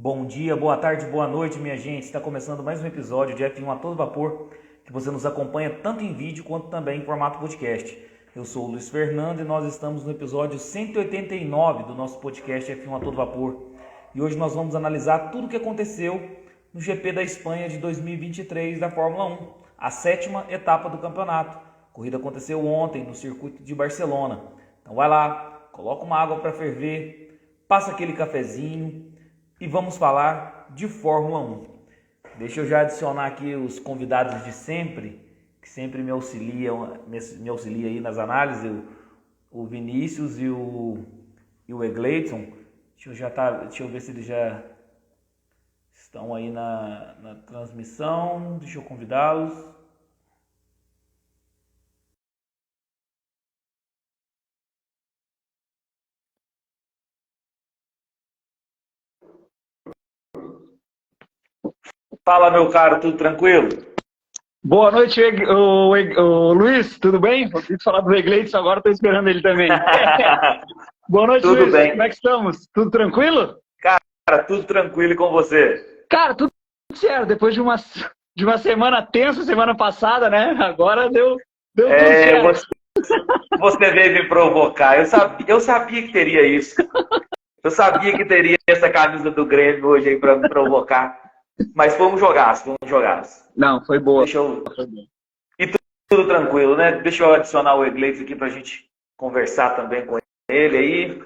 Bom dia, boa tarde, boa noite, minha gente. Está começando mais um episódio de F1 a todo vapor, que você nos acompanha tanto em vídeo quanto também em formato podcast. Eu sou o Luiz Fernando e nós estamos no episódio 189 do nosso podcast F1 a todo vapor. E hoje nós vamos analisar tudo o que aconteceu no GP da Espanha de 2023 da Fórmula 1, a sétima etapa do campeonato. A corrida aconteceu ontem no circuito de Barcelona. Então vai lá, coloca uma água para ferver, passa aquele cafezinho e vamos falar de Fórmula 1. Deixa eu já adicionar aqui os convidados de sempre, que sempre me auxiliam aí nas análises, o Vinícius e o Egleison. Deixa eu ver se eles já estão aí na transmissão. Deixa eu convidá-los. Fala, meu caro, tudo tranquilo? Boa noite, o Luiz, tudo bem? Vou falar do Egleitson agora, estou esperando ele também. Boa noite, Tudo Luiz, bem. como é que estamos? Tudo tranquilo? Cara, tudo tranquilo e com você? Cara, tudo certo, depois de uma semana tensa, semana passada, né? Agora deu tudo certo. Você veio me provocar, eu sabia que teria isso. Eu sabia que teria essa camisa do Grêmio hoje aí para me provocar. Mas fomos jogaço. Não, foi boa. E tudo tranquilo, né? Deixa eu adicionar o Egleison aqui para a gente conversar também com ele aí.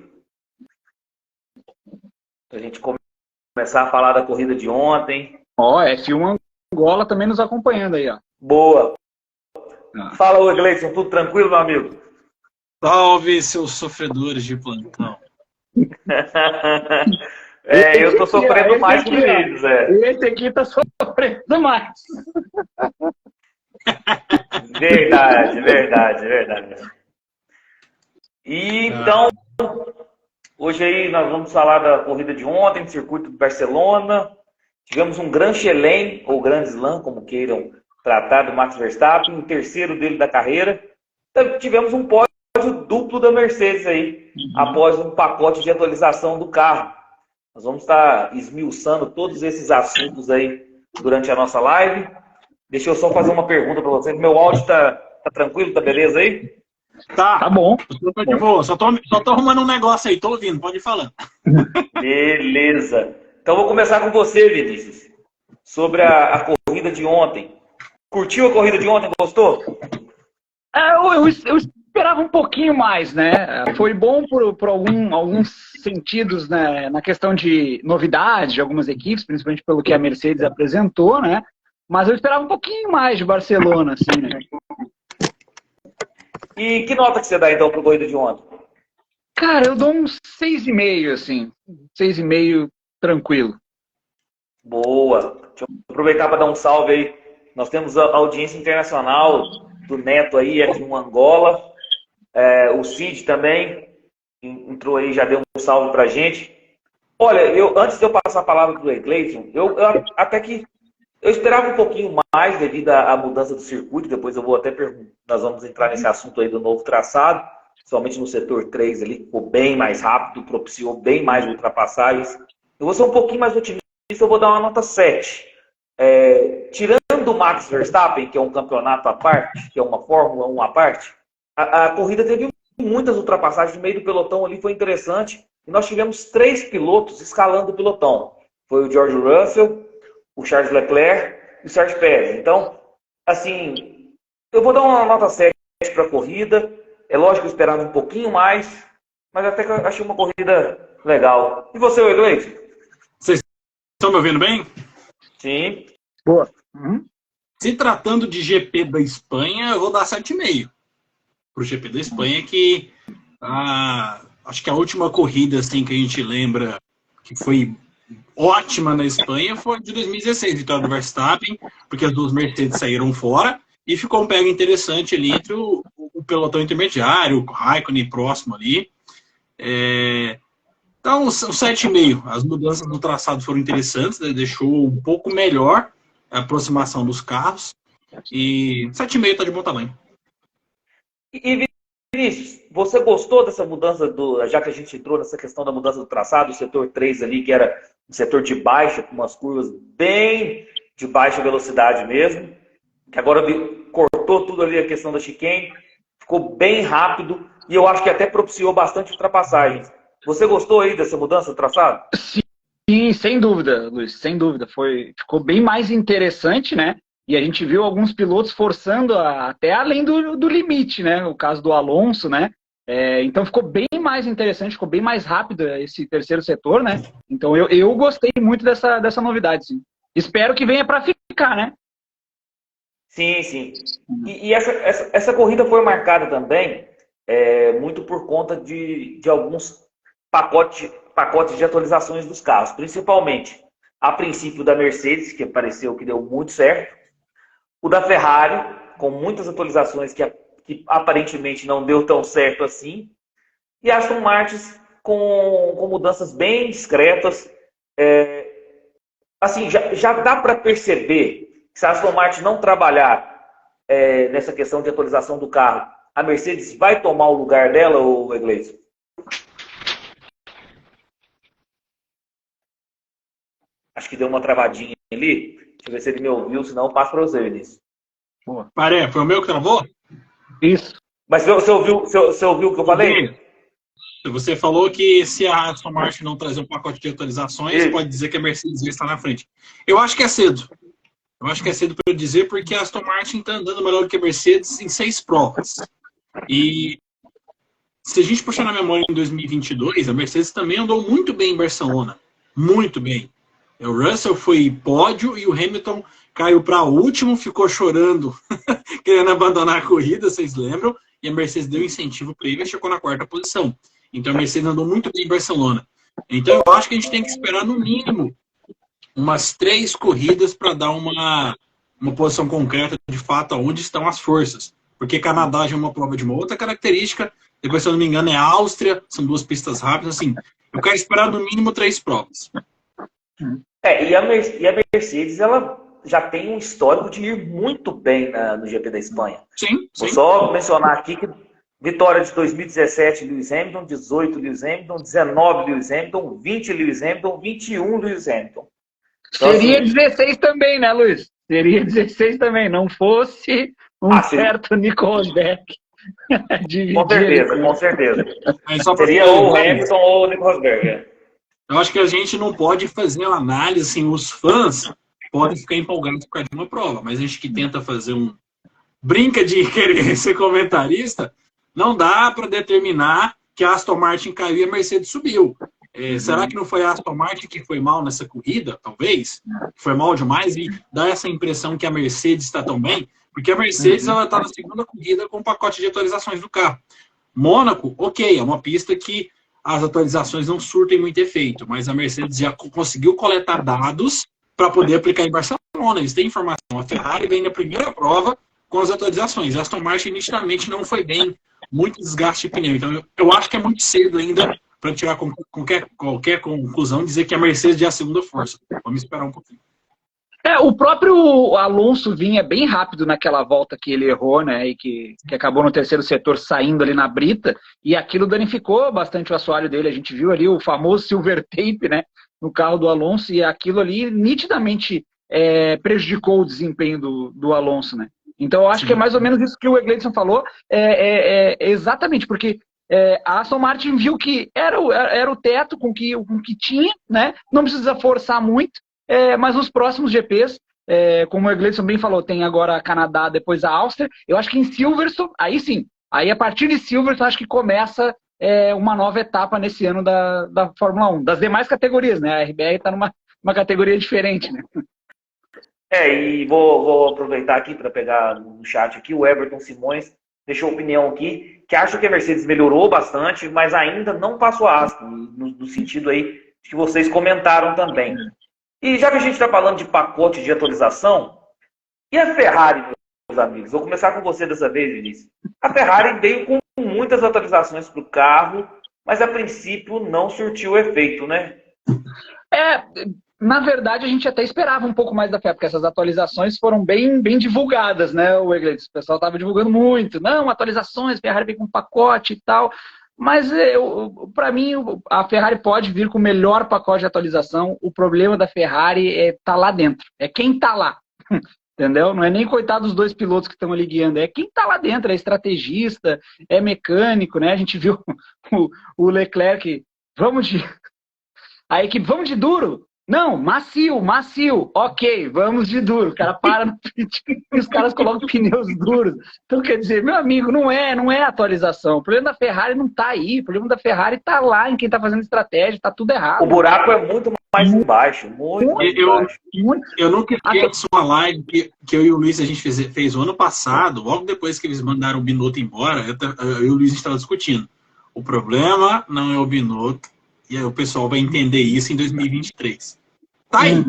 Para a gente começar a falar da corrida de ontem. Ó, F1 Angola também nos acompanhando aí, ó. Boa. Fala, Egleison, tudo tranquilo, meu amigo? Salve, seus sofredores de plantão. Eu tô sofrendo mais que eles, Esse aqui tá sofrendo mais. Verdade. E então, hoje aí nós vamos falar da corrida de ontem, do circuito de Barcelona. Tivemos um Grand Chelem, ou Grand Slam, como queiram tratar, do Max Verstappen, o terceiro dele da carreira. Então, tivemos um pódio duplo da Mercedes aí, após um pacote de atualização do carro. Nós vamos estar esmiuçando todos esses assuntos aí durante a nossa live. Deixa eu só fazer uma pergunta para você. Meu áudio tá tranquilo? Tá beleza aí? Tá bom. Tô de boa. Só tô arrumando um negócio aí. Tô ouvindo. Pode ir falando. Beleza. Então vou começar com você, Vinícius. Sobre a corrida de ontem. Curtiu a corrida de ontem? Gostou? Eu esperava um pouquinho mais, né? Foi bom por alguns sentidos, né? Na questão de novidade de algumas equipes, principalmente pelo que a Mercedes apresentou, né? Mas eu esperava um pouquinho mais de Barcelona, assim, né? E que nota que você dá, então, para a corrida de ontem? Cara, eu dou uns 6,5, assim. 6,5 tranquilo. Boa. Deixa eu aproveitar para dar um salve aí. Nós temos a audiência internacional do Neto aí, F1 Angola. O Cid também entrou aí, já deu um salve pra gente. Olha, antes de eu passar a palavra pro Egleison, até que eu esperava um pouquinho mais devido à mudança do circuito. Depois eu vou até perguntar, nós vamos entrar nesse assunto aí do novo traçado, somente no setor 3 ali, que ficou bem mais rápido, propiciou bem mais ultrapassagens. Eu vou ser um pouquinho mais otimista, eu vou dar uma nota 7. Tirando o Max Verstappen, que é um campeonato à parte, que é uma Fórmula 1 à parte, a corrida teve muitas ultrapassagens no meio do pelotão ali, foi interessante. E nós tivemos 3 pilotos escalando o pelotão. Foi o George Russell, o Charles Leclerc e o Sérgio Pérez. Então, assim, eu vou dar uma nota 7 para a corrida. É lógico que eu esperava um pouquinho mais, mas até que eu achei uma corrida legal. E você, Egleison? Vocês estão me ouvindo bem? Sim. Boa. Se tratando de GP da Espanha, eu vou dar 7,5 pro GP da Espanha, que acho que a última corrida assim, que a gente lembra que foi ótima na Espanha foi de 2016, vitória do Verstappen, porque as duas Mercedes saíram fora e ficou um pega interessante ali entre o pelotão intermediário, o Raikkonen próximo ali. Então, o 7,5. As mudanças no traçado foram interessantes, né? Deixou um pouco melhor a aproximação dos carros. E 7,5 tá de bom tamanho. E Vinícius, você gostou dessa mudança, já que a gente entrou nessa questão da mudança do traçado, o setor 3 ali, que era setor de baixa, com umas curvas bem de baixa velocidade mesmo, que agora cortou tudo ali a questão da chicane, ficou bem rápido e eu acho que até propiciou bastante ultrapassagens. Você gostou aí dessa mudança do traçado? Sim, sem dúvida, Luiz, sem dúvida. Ficou bem mais interessante, né? E a gente viu alguns pilotos forçando até além do limite, né? O caso do Alonso, né? Então ficou bem mais interessante, ficou bem mais rápido esse terceiro setor, né? Então eu gostei muito dessa novidade, sim. Espero que venha para ficar, né? Sim, sim. E essa corrida foi marcada também muito por conta de alguns pacotes de atualizações dos carros, principalmente a princípio da Mercedes, que pareceu que deu muito certo, o da Ferrari, com muitas atualizações que aparentemente não deu tão certo assim, e a Aston Martin com mudanças bem discretas. Assim, já dá para perceber que se a Aston Martin não trabalhar nessa questão de atualização do carro, a Mercedes vai tomar o lugar dela, ou Iglesias? Acho que deu uma travadinha ali. Deixa eu ver se ele me ouviu, senão eu passo para você, Vinícius. Paré, foi o meu que travou? Isso. Mas você ouviu o que eu falei? Você falou que se a Aston Martin não trazer um pacote de atualizações, Isso. pode dizer que a Mercedes já está na frente. Eu acho que é cedo. Eu acho que é cedo para eu dizer, porque a Aston Martin está andando melhor do que a Mercedes em 6 provas. E se a gente puxar na memória em 2022, a Mercedes também andou muito bem em Barcelona. Muito bem. O Russell foi pódio e o Hamilton caiu para último, ficou chorando, querendo abandonar a corrida, vocês lembram? E a Mercedes deu incentivo para ele e chegou na 4ª posição. Então a Mercedes andou muito bem em Barcelona. Então eu acho que a gente tem que esperar no mínimo umas 3 corridas para dar uma posição concreta de fato aonde estão as forças. Porque Canadá já é uma prova de uma outra característica, depois, se eu não me engano, é a Áustria, são 2 pistas rápidas, assim, eu quero esperar no mínimo 3 provas. E a Mercedes, ela já tem um histórico de ir muito bem no GP da Espanha. Sim. Vou só mencionar aqui que vitória de 2017, Lewis Hamilton, 18, Lewis Hamilton, 19, Lewis Hamilton, 20, Lewis Hamilton, 21, Lewis Hamilton. Então, seria assim, 16 também, né, Luiz? Seria 16 também, não fosse certo Nico Rosberg. Com certeza. Seria ou o Hamilton ou o Nico Rosberg. Eu acho que a gente não pode fazer uma análise, assim, os fãs podem ficar empolgados por causa de uma prova, mas a gente que tenta fazer brinca de querer ser comentarista, não dá para determinar que a Aston Martin caiu e a Mercedes subiu. Será que não foi a Aston Martin que foi mal nessa corrida, talvez? Foi mal demais e dá essa impressão que a Mercedes está tão bem? Porque a Mercedes ela está na 2ª corrida com o pacote de atualizações do carro. Mônaco, ok, é uma pista que as atualizações não surtem muito efeito, mas a Mercedes já conseguiu coletar dados para poder aplicar em Barcelona. Eles têm informação. A Ferrari vem na primeira prova com as atualizações. A Aston Martin inicialmente não foi bem, muito desgaste de pneu. Então eu acho que é muito cedo ainda para tirar qualquer conclusão e dizer que a Mercedes é a 2ª força. Vamos esperar um pouquinho. O próprio Alonso vinha bem rápido naquela volta que ele errou, né? E que acabou no terceiro setor saindo ali na brita, e aquilo danificou bastante o assoalho dele. A gente viu ali o famoso silver tape, né? No carro do Alonso, e aquilo ali nitidamente prejudicou o desempenho do Alonso, né? Então eu acho que é mais ou menos isso que o Egleison falou, exatamente, porque a Aston Martin viu que era o teto com que tinha, né? Não precisa forçar muito. Mas nos próximos GPs, como o Egleison bem falou, tem agora Canadá, depois a Áustria. Eu acho que em Silverstone, aí sim, aí a partir de Silverstone, acho que começa uma nova etapa nesse ano da Fórmula 1. Das demais categorias, né? A RBR está numa categoria diferente, né? E vou aproveitar aqui para pegar no chat aqui, o Everton Simões deixou opinião aqui, que acha que a Mercedes melhorou bastante, mas ainda não passou a Aston, no sentido aí que vocês comentaram também. E já que a gente está falando de pacote de atualização, e a Ferrari, meus amigos? Vou começar com você dessa vez, Vinícius. A Ferrari veio com muitas atualizações para o carro, mas a princípio não surtiu efeito, né? Na verdade, a gente até esperava um pouco mais da Ferrari, porque essas atualizações foram bem divulgadas, né, o Egleison? O pessoal estava divulgando muito. Não, atualizações, Ferrari vem com pacote e tal. Mas para mim, a Ferrari pode vir com o melhor pacote de atualização. O problema da Ferrari é tá lá dentro. É quem tá lá. Entendeu? Não é nem coitado dos 2 pilotos que estão ali guiando. É quem tá lá dentro. É estrategista, é mecânico, né? A gente viu o Leclerc. A equipe, vamos de duro? Não, macio. Ok, vamos de duro. O cara para no pit e os caras colocam pneus duros. Então, quer dizer, meu amigo, não é atualização. O problema da Ferrari não tá aí. O problema da Ferrari tá lá em quem tá fazendo estratégia. Tá tudo errado. O buraco é muito mais embaixo. Muito mais embaixo. Eu nunca esqueço uma live que eu e o Luiz a gente fez o ano passado, logo depois que eles mandaram o Binotto embora, eu e o Luiz estavam discutindo. O problema não é o Binotto. E aí o pessoal vai entender isso em 2023. Tá aí.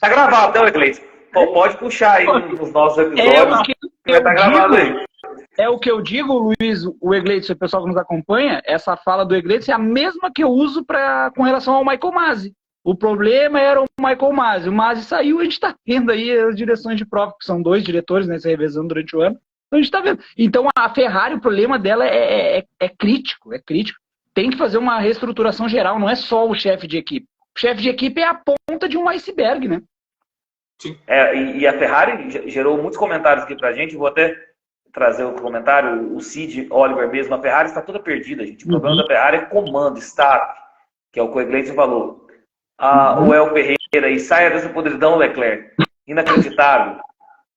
Tá gravado, né, Iglesias? Pode puxar aí nos nossos episódios. Tá gravado aí. É o que eu digo, Luiz, o Iglesias, o pessoal que nos acompanha, essa fala do Iglesias é a mesma que eu uso com relação ao Michael Masi. O problema era o Michael Masi. O Masi saiu, a gente tá vendo aí as direções de prova, que são 2 diretores, né, se revezando durante o ano. Então a gente tá vendo. Então a Ferrari, o problema dela é crítico, é crítico. Tem que fazer uma reestruturação geral, não é só o chefe de equipe. O chefe de equipe é a ponta de um iceberg, né? Sim. E a Ferrari gerou muitos comentários aqui pra gente, vou até trazer o comentário, o Cid Oliver mesmo, a Ferrari está toda perdida, gente. O problema da Ferrari é comando, staff, que é o que o Iglesias falou. O El Ferreira, e saia dessa podridão, Leclerc. Inacreditável.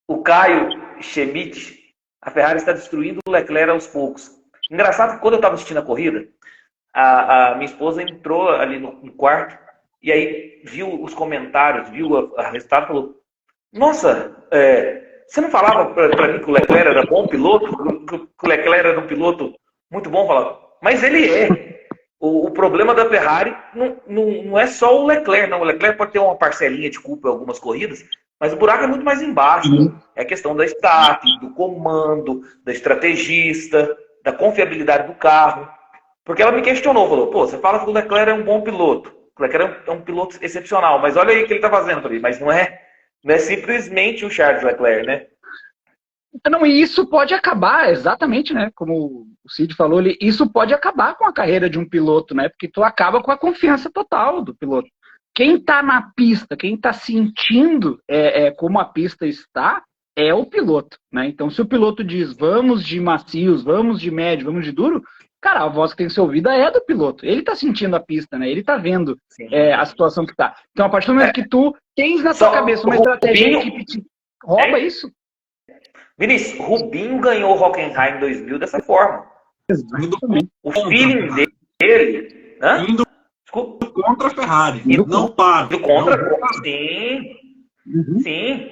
O Caio Schmidt, a Ferrari está destruindo o Leclerc aos poucos. Engraçado que quando eu estava assistindo a corrida, a minha esposa entrou ali no quarto e aí viu os comentários, viu a resultado e falou: nossa, você não falava para mim que o Leclerc era bom piloto? Que o Leclerc era um piloto muito bom? Falava, mas ele é. O problema da Ferrari não é só o Leclerc, não. O Leclerc pode ter uma parcelinha de culpa em algumas corridas, mas o buraco é muito mais embaixo. É a questão da staff, do comando, da estrategista, da confiabilidade do carro. Porque ela me questionou, falou, pô, você fala que o Leclerc é um bom piloto. O Leclerc é um piloto excepcional, mas olha aí o que ele está fazendo. Falei, mas não é simplesmente o Charles Leclerc, né? Não, e isso pode acabar, exatamente, né? Como o Cid falou, isso pode acabar com a carreira de um piloto, né? Porque tu acaba com a confiança total do piloto. Quem está na pista, quem está sentindo como a pista está, é o piloto, né? Então, se o piloto diz, vamos de macios, vamos de médio, vamos de duro, cara, a voz que tem que ser ouvida é do piloto. Ele está sentindo a pista, né? Ele está vendo a situação que está. Então, a partir do momento que tu tens na tua cabeça uma estratégia que te rouba isso. Vinícius, Rubinho ganhou o Hockenheim em 2000 dessa forma. Exatamente. O feeling dele... Indo contra a Ferrari. Não para. Indo contra... Sim. Sim.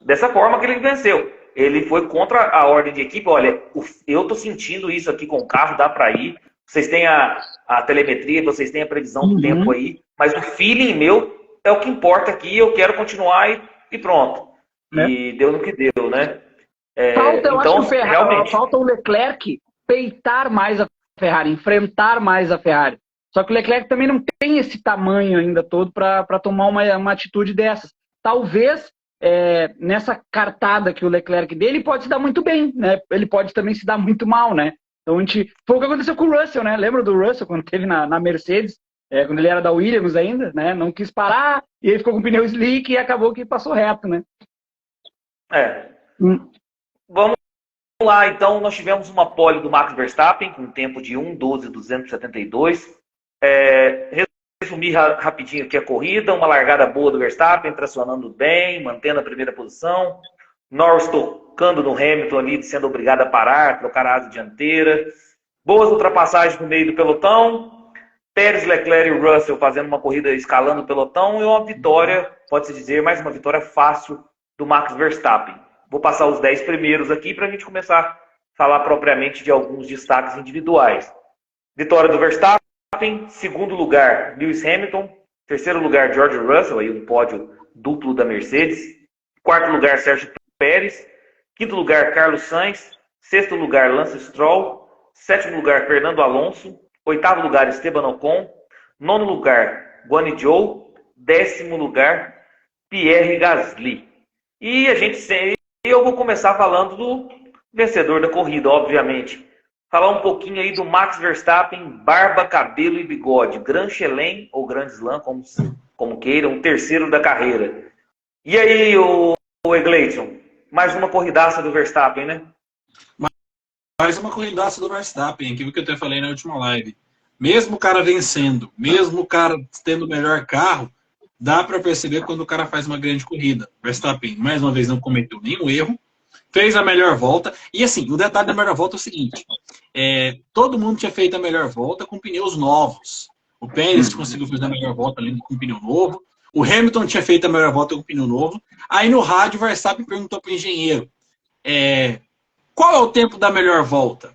Dessa forma que ele venceu. Ele foi contra a ordem de equipe. Olha, eu tô sentindo isso aqui com o carro, dá para ir. Vocês têm a telemetria, vocês têm a previsão do tempo aí. Mas o feeling meu é o que importa aqui. Eu quero continuar e pronto. E deu no que deu, né? Falta o Leclerc peitar mais a Ferrari, enfrentar mais a Ferrari. Só que o Leclerc também não tem esse tamanho ainda todo para tomar uma atitude dessas. Talvez nessa cartada que o Leclerc dele pode se dar muito bem, né? Ele pode também se dar muito mal, né? Então foi o que aconteceu com o Russell, né? Lembra do Russell quando teve na Mercedes, quando ele era da Williams ainda, né? Não quis parar e ele ficou com o pneu slick e acabou que passou reto, né? Vamos lá, então, nós tivemos uma pole do Max Verstappen com um tempo de 1:12.272. Resumir rapidinho aqui a corrida, uma largada boa do Verstappen, tracionando bem, mantendo a primeira posição. Norris tocando no Hamilton ali, sendo obrigado a parar, trocar a asa dianteira. Boas ultrapassagens no meio do pelotão. Pérez, Leclerc e Russell fazendo uma corrida escalando o pelotão e uma vitória, pode-se dizer, mais uma vitória fácil do Max Verstappen. Vou passar os 10 primeiros aqui para a gente começar a falar propriamente de alguns destaques individuais. Vitória do Verstappen, segundo lugar, Lewis Hamilton, terceiro lugar, George Russell, aí um pódio duplo da Mercedes, quarto lugar, Sérgio Pérez, quinto lugar, Carlos Sainz, sexto lugar, Lance Stroll, sétimo lugar, Fernando Alonso, oitavo lugar, Esteban Ocon, nono lugar, Guan Yu Zhou, décimo lugar, Pierre Gasly. E eu vou começar falando do vencedor da corrida, obviamente. falar um pouquinho aí do Max Verstappen, barba, cabelo e bigode. Grand Chelem ou Grand Slam, como queiram, o terceiro da carreira. E aí, o Egleison? Mais uma corridaça do Verstappen, né? Mais uma corridaça do Verstappen, aquilo que eu até falei na última live. Mesmo o cara vencendo, mesmo o cara tendo o melhor carro, dá para perceber quando o cara faz uma grande corrida. Verstappen, mais uma vez, não cometeu nenhum erro, fez a melhor volta. E assim, o detalhe da melhor volta é o seguinte: todo mundo tinha feito a melhor volta com pneus novos. O Pérez conseguiu fazer a melhor volta ali com pneu novo. O Hamilton tinha feito a melhor volta com pneu novo. Aí no rádio, o Verstappen perguntou para o engenheiro: qual é o tempo da melhor volta?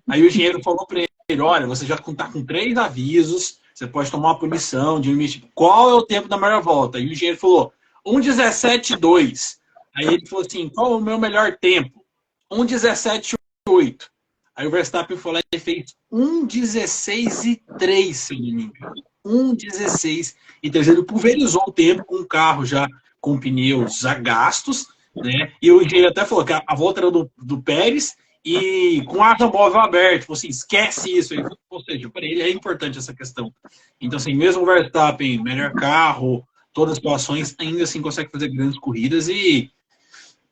Aí o engenheiro falou para ele: olha, você já está com 3 avisos, você pode tomar uma punição de limite. Qual é o tempo da melhor volta? E o engenheiro falou: 1:17,2. Aí ele falou assim: qual é o meu melhor tempo? 1:17,8. Aí o Verstappen foi lá e fez 1:16,3, se eu não me engano. 1:16,3. Ele pulverizou o tempo com o carro já com pneus já gastos, né? E o engenheiro até falou que a volta era do Pérez e com asa móvel aberta. Falou assim: esquece isso. Ou seja, para ele é importante essa questão. Então, assim, mesmo o Verstappen, melhor carro, todas as situações, ainda assim consegue fazer grandes corridas e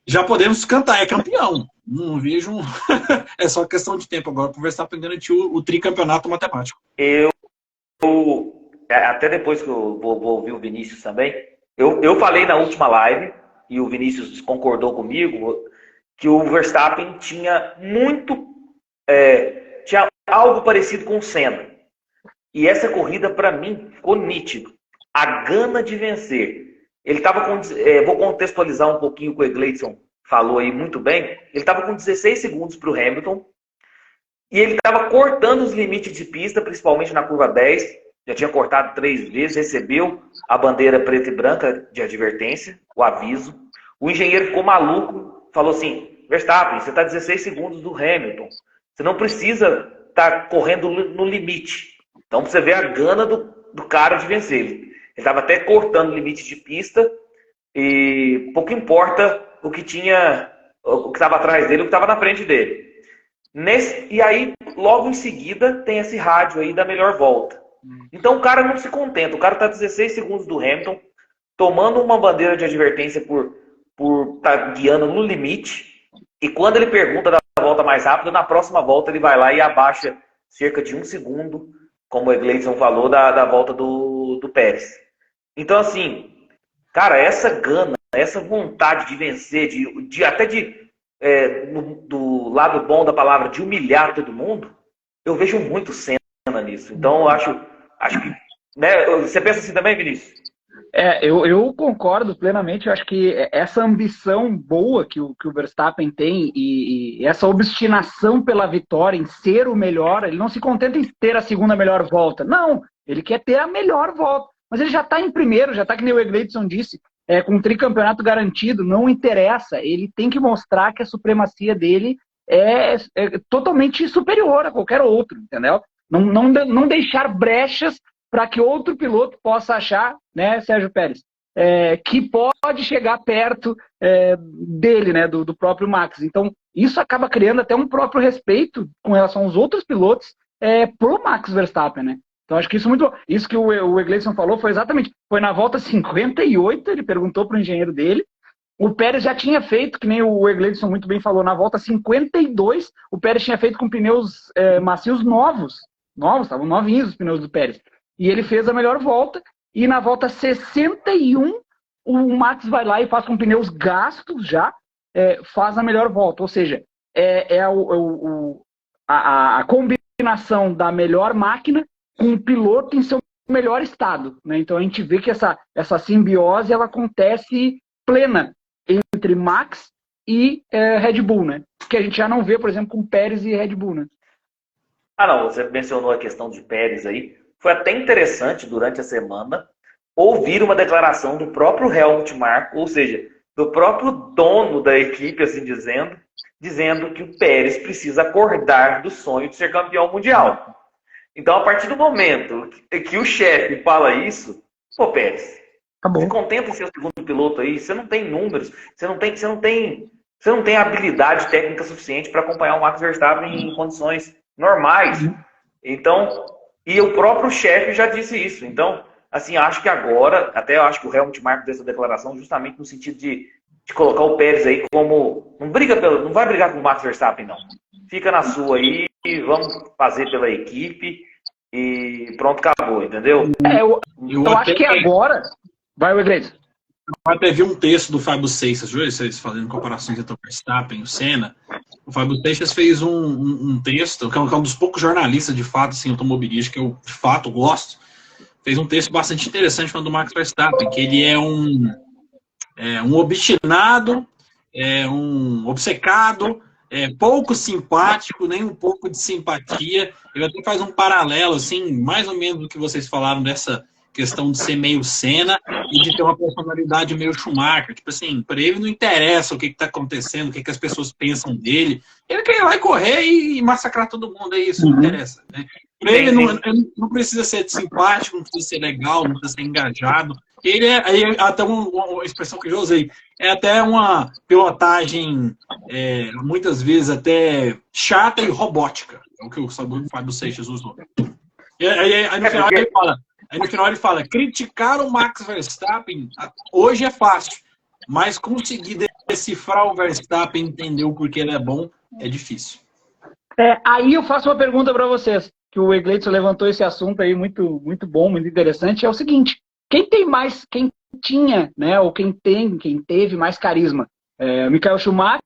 já podemos cantar, é campeão. Não vejo. É só questão de tempo agora para o Verstappen garantir o tricampeonato matemático. Até depois que eu vou ouvir o Vinícius também, eu falei na última live, e o Vinícius concordou comigo, que o Verstappen tinha tinha algo parecido com o Senna. E essa corrida, para mim, ficou nítido. A gana de vencer. Ele estava com... vou contextualizar um pouquinho o que o Egleison falou aí muito bem. Ele estava com 16 segundos para o Hamilton. E ele estava cortando os limites de pista, principalmente na curva 10. Já tinha cortado 3 vezes, recebeu a bandeira preta e branca de advertência, o aviso. O engenheiro ficou maluco, falou assim: Verstappen, você está 16 segundos do Hamilton. Você não precisa estar correndo no limite. Então, você vê a gana do cara de vencer. Ele estava até cortando o limite de pista e pouco importa o que estava atrás dele, o que estava na frente dele. E aí, logo em seguida, tem esse rádio aí da melhor volta. Então, o cara não se contenta. O cara está 16 segundos do Hamilton, tomando uma bandeira de advertência por estar guiando no limite. E quando ele pergunta da volta mais rápida, na próxima volta ele vai lá e abaixa cerca de 1 segundo, como o Egleison falou, da volta do Pérez. Então, assim, cara, essa gana, essa vontade de vencer, do lado bom da palavra, de humilhar todo mundo, eu vejo muito Senna nisso. Então, eu acho que... Né, você pensa assim também, Vinícius? Eu concordo plenamente. Eu acho que essa ambição boa que o Verstappen tem e essa obstinação pela vitória, em ser o melhor, ele não se contenta em ter a segunda melhor volta. Não, ele quer ter a melhor volta. Mas ele já está em primeiro, já está, que nem o Egleison disse, com o tricampeonato garantido, não interessa. Ele tem que mostrar que a supremacia dele é totalmente superior a qualquer outro, entendeu? Não deixar brechas para que outro piloto possa achar, né, Sérgio Pérez, que pode chegar perto dele, né, do próprio Max. Então, isso acaba criando até um próprio respeito com relação aos outros pilotos pro Max Verstappen, né? Então, acho que isso é muito... Isso que o Egleison falou foi na volta 58, ele perguntou para o engenheiro dele. O Pérez já tinha feito, que nem o Egleison muito bem falou, na volta 52, o Pérez tinha feito com pneus macios novos, estavam novinhos os pneus do Pérez. E ele fez a melhor volta, e na volta 61, o Max vai lá e faz com pneus gastos já, faz a melhor volta. Ou seja, a combinação da melhor máquina com o piloto em seu melhor estado, né? Então a gente vê que essa simbiose ela acontece plena entre Max e Red Bull, né? Que a gente já não vê, por exemplo, com Pérez e Red Bull, né? Não, você mencionou a questão de Pérez aí. Foi até interessante durante a semana ouvir uma declaração do próprio Helmut Marko, ou seja, do próprio dono da equipe, assim dizendo que o Pérez precisa acordar do sonho de ser campeão mundial. Então, a partir do momento que o chefe fala isso, pô, Pérez, se contenta em ser o segundo piloto aí, você não tem números, você não tem habilidade técnica suficiente para acompanhar o Max Verstappen em condições normais. Então, e o próprio chefe já disse isso. Então, assim, acho que agora, até eu acho que o Helmut Marko dessa declaração justamente no sentido de colocar o Pérez aí como... Não vai brigar com o Max Verstappen, não. Fica na sua aí, vamos fazer pela equipe e pronto, acabou, entendeu? Eu acho que agora... Vai, Wesley. Eu até vi um texto do Fábio Seixas, viu? Vocês fazendo comparações entre o Verstappen e o Senna. O Fábio Seixas fez um texto, que é um dos poucos jornalistas, de fato, assim, automobilístico, que eu, de fato, gosto. Fez um texto bastante interessante falando do Max Verstappen, que ele é um obstinado, um obcecado, pouco simpático, nem um pouco de simpatia. Ele até faz um paralelo, assim, mais ou menos do que vocês falaram dessa questão de ser meio Senna e de ter uma personalidade meio Schumacher. Tipo assim, para ele não interessa o que está acontecendo, o que as pessoas pensam dele. Ele quer ir lá e correr e massacrar todo mundo, é isso, não interessa. Né? Para ele não precisa ser simpático, não precisa ser legal, não precisa ser engajado. Ele até uma expressão que eu usei, é até uma pilotagem, muitas vezes até chata e robótica. É o que o Fábio Seixas usou. Aí no final ele fala... Aí no final ele fala, criticar o Max Verstappen hoje é fácil, mas conseguir decifrar o Verstappen e entender o porquê ele é bom é difícil. Aí eu faço uma pergunta para vocês, que o Egleitson levantou esse assunto aí muito, muito bom, muito interessante, é o seguinte, quem tinha, né, ou quem teve mais carisma? Michael Schumacher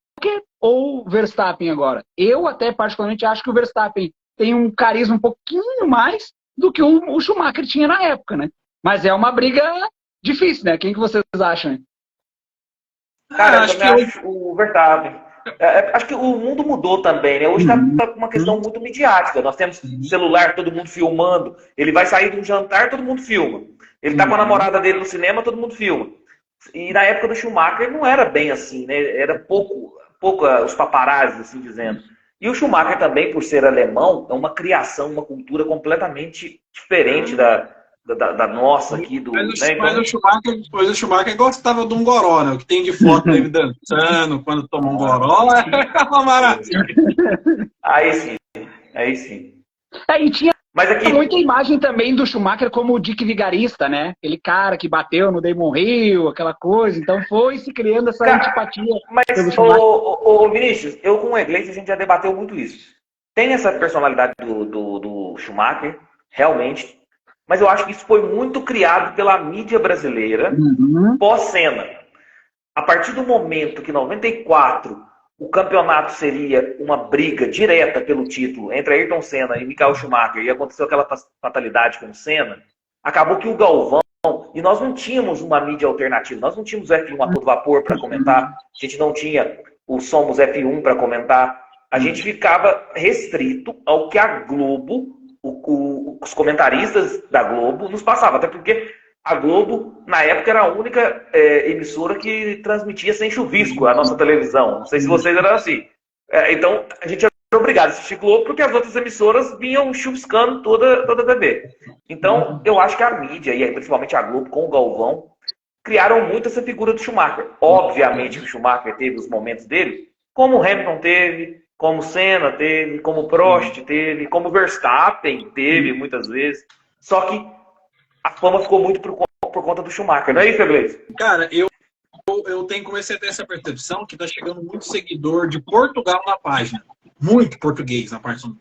ou Verstappen agora? Eu até particularmente acho que o Verstappen tem um carisma um pouquinho mais do que o Schumacher tinha na época, né? Mas é uma briga difícil, né? Quem que vocês acham? Cara, eu também acho o Verstappen. Acho que o mundo mudou também, né? Hoje está com uma questão muito midiática. Nós temos celular, todo mundo filmando. Ele vai sair de um jantar, todo mundo filma. Ele tá com a namorada dele no cinema, todo mundo filma. E na época do Schumacher não era bem assim, né? Era pouco os paparazzi, assim dizendo. E o Schumacher também, por ser alemão, é uma criação, uma cultura completamente diferente da nossa aqui. Mas o Schumacher gostava de um goró, né? O que tem de foto dele dançando, quando toma um goró, é uma maravilha. Aí sim. E tinha muita imagem também do Schumacher como o Dick Vigarista, né? Aquele cara que bateu no Damon Hill, aquela coisa. Então foi se criando essa antipatia. Mas, Vinícius, eu com o Egleitson a gente já debateu muito isso. Tem essa personalidade do Schumacher, realmente. Mas eu acho que isso foi muito criado pela mídia brasileira pós-Senna. A partir do momento que, em 94, o campeonato seria uma briga direta pelo título entre Ayrton Senna e Michael Schumacher, e aconteceu aquela fatalidade com o Senna, acabou que o Galvão, e nós não tínhamos uma mídia alternativa, nós não tínhamos o F1 a todo vapor para comentar, a gente não tinha o Somos F1 para comentar, a gente ficava restrito ao que a Globo, os comentaristas da Globo nos passavam, até porque a Globo, na época, era a única emissora que transmitia sem chuvisco a nossa televisão. Não sei se vocês eram assim. Então, a gente era obrigado a assistir Globo porque as outras emissoras vinham chuviscando toda a TV. Então, eu acho que a mídia, e principalmente a Globo com o Galvão, criaram muito essa figura do Schumacher. Obviamente que o Schumacher teve os momentos dele, como o Hamilton teve, como o Senna teve, como o Prost teve, como o Verstappen teve muitas vezes. Só que a fama ficou muito por conta do Schumacher, não é isso, Egleitson? Cara, eu comecei a ter essa percepção que tá chegando muito seguidor de Portugal na página. Muito português na página.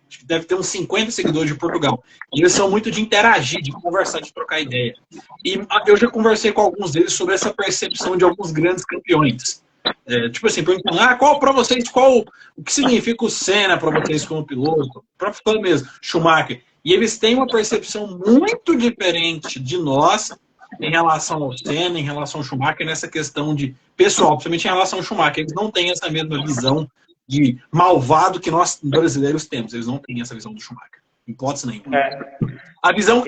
Acho que deve ter uns 50 seguidores de Portugal. E eles são muito de interagir, de conversar, de trocar ideia. E eu já conversei com alguns deles sobre essa percepção de alguns grandes campeões. Tipo assim, perguntando, qual para vocês, o que significa o Senna para vocês como piloto? Para ficar mesmo, Schumacher. E eles têm uma percepção muito diferente de nós em relação ao Senna, em relação ao Schumacher, nessa questão de pessoal, principalmente em relação ao Schumacher. Eles não têm essa mesma visão de malvado que nós brasileiros temos. Eles não têm essa visão do Schumacher. Em hipótese nenhuma. A visão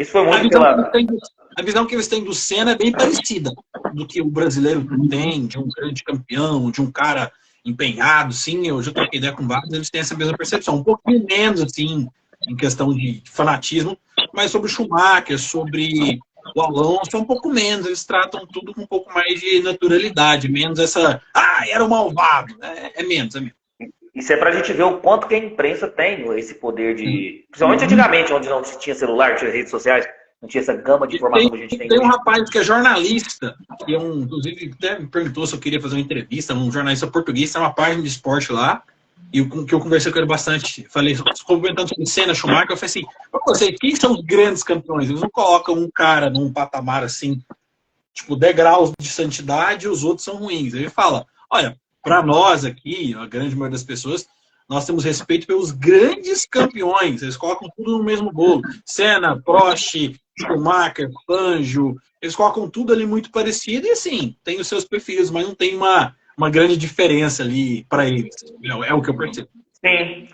que eles têm do Senna é bem parecida do que o brasileiro tem, de um grande campeão, de um cara empenhado, sim. Eu já troquei ideia com vários, eles têm essa mesma percepção. Um pouquinho menos, assim, em questão de fanatismo, mas sobre o Schumacher, sobre o Alonso, é um pouco menos. Eles tratam tudo com um pouco mais de naturalidade, menos essa, era o malvado. É menos. Isso é pra gente ver o quanto que a imprensa tem esse poder de... Principalmente antigamente, onde não tinha celular, tinha redes sociais, não tinha essa gama de informação que a gente tem. Tem um rapaz que é jornalista, que inclusive até me perguntou se eu queria fazer uma entrevista, um jornalista português, tem uma página de esporte lá, e que eu conversei com ele bastante. Falei, comentando sobre Senna, Schumacher, eu falei assim, pra vocês, quem são os grandes campeões? Eles não colocam um cara num patamar assim, tipo, degraus de santidade, e os outros são ruins. Ele fala, olha, para nós aqui, a grande maioria das pessoas, nós temos respeito pelos grandes campeões. Eles colocam tudo no mesmo bolo. Senna, Prost, Schumacher, Fangio, eles colocam tudo ali muito parecido e assim, tem os seus preferidos, mas não tem uma grande diferença ali para eles. É o que eu percebo. Sim.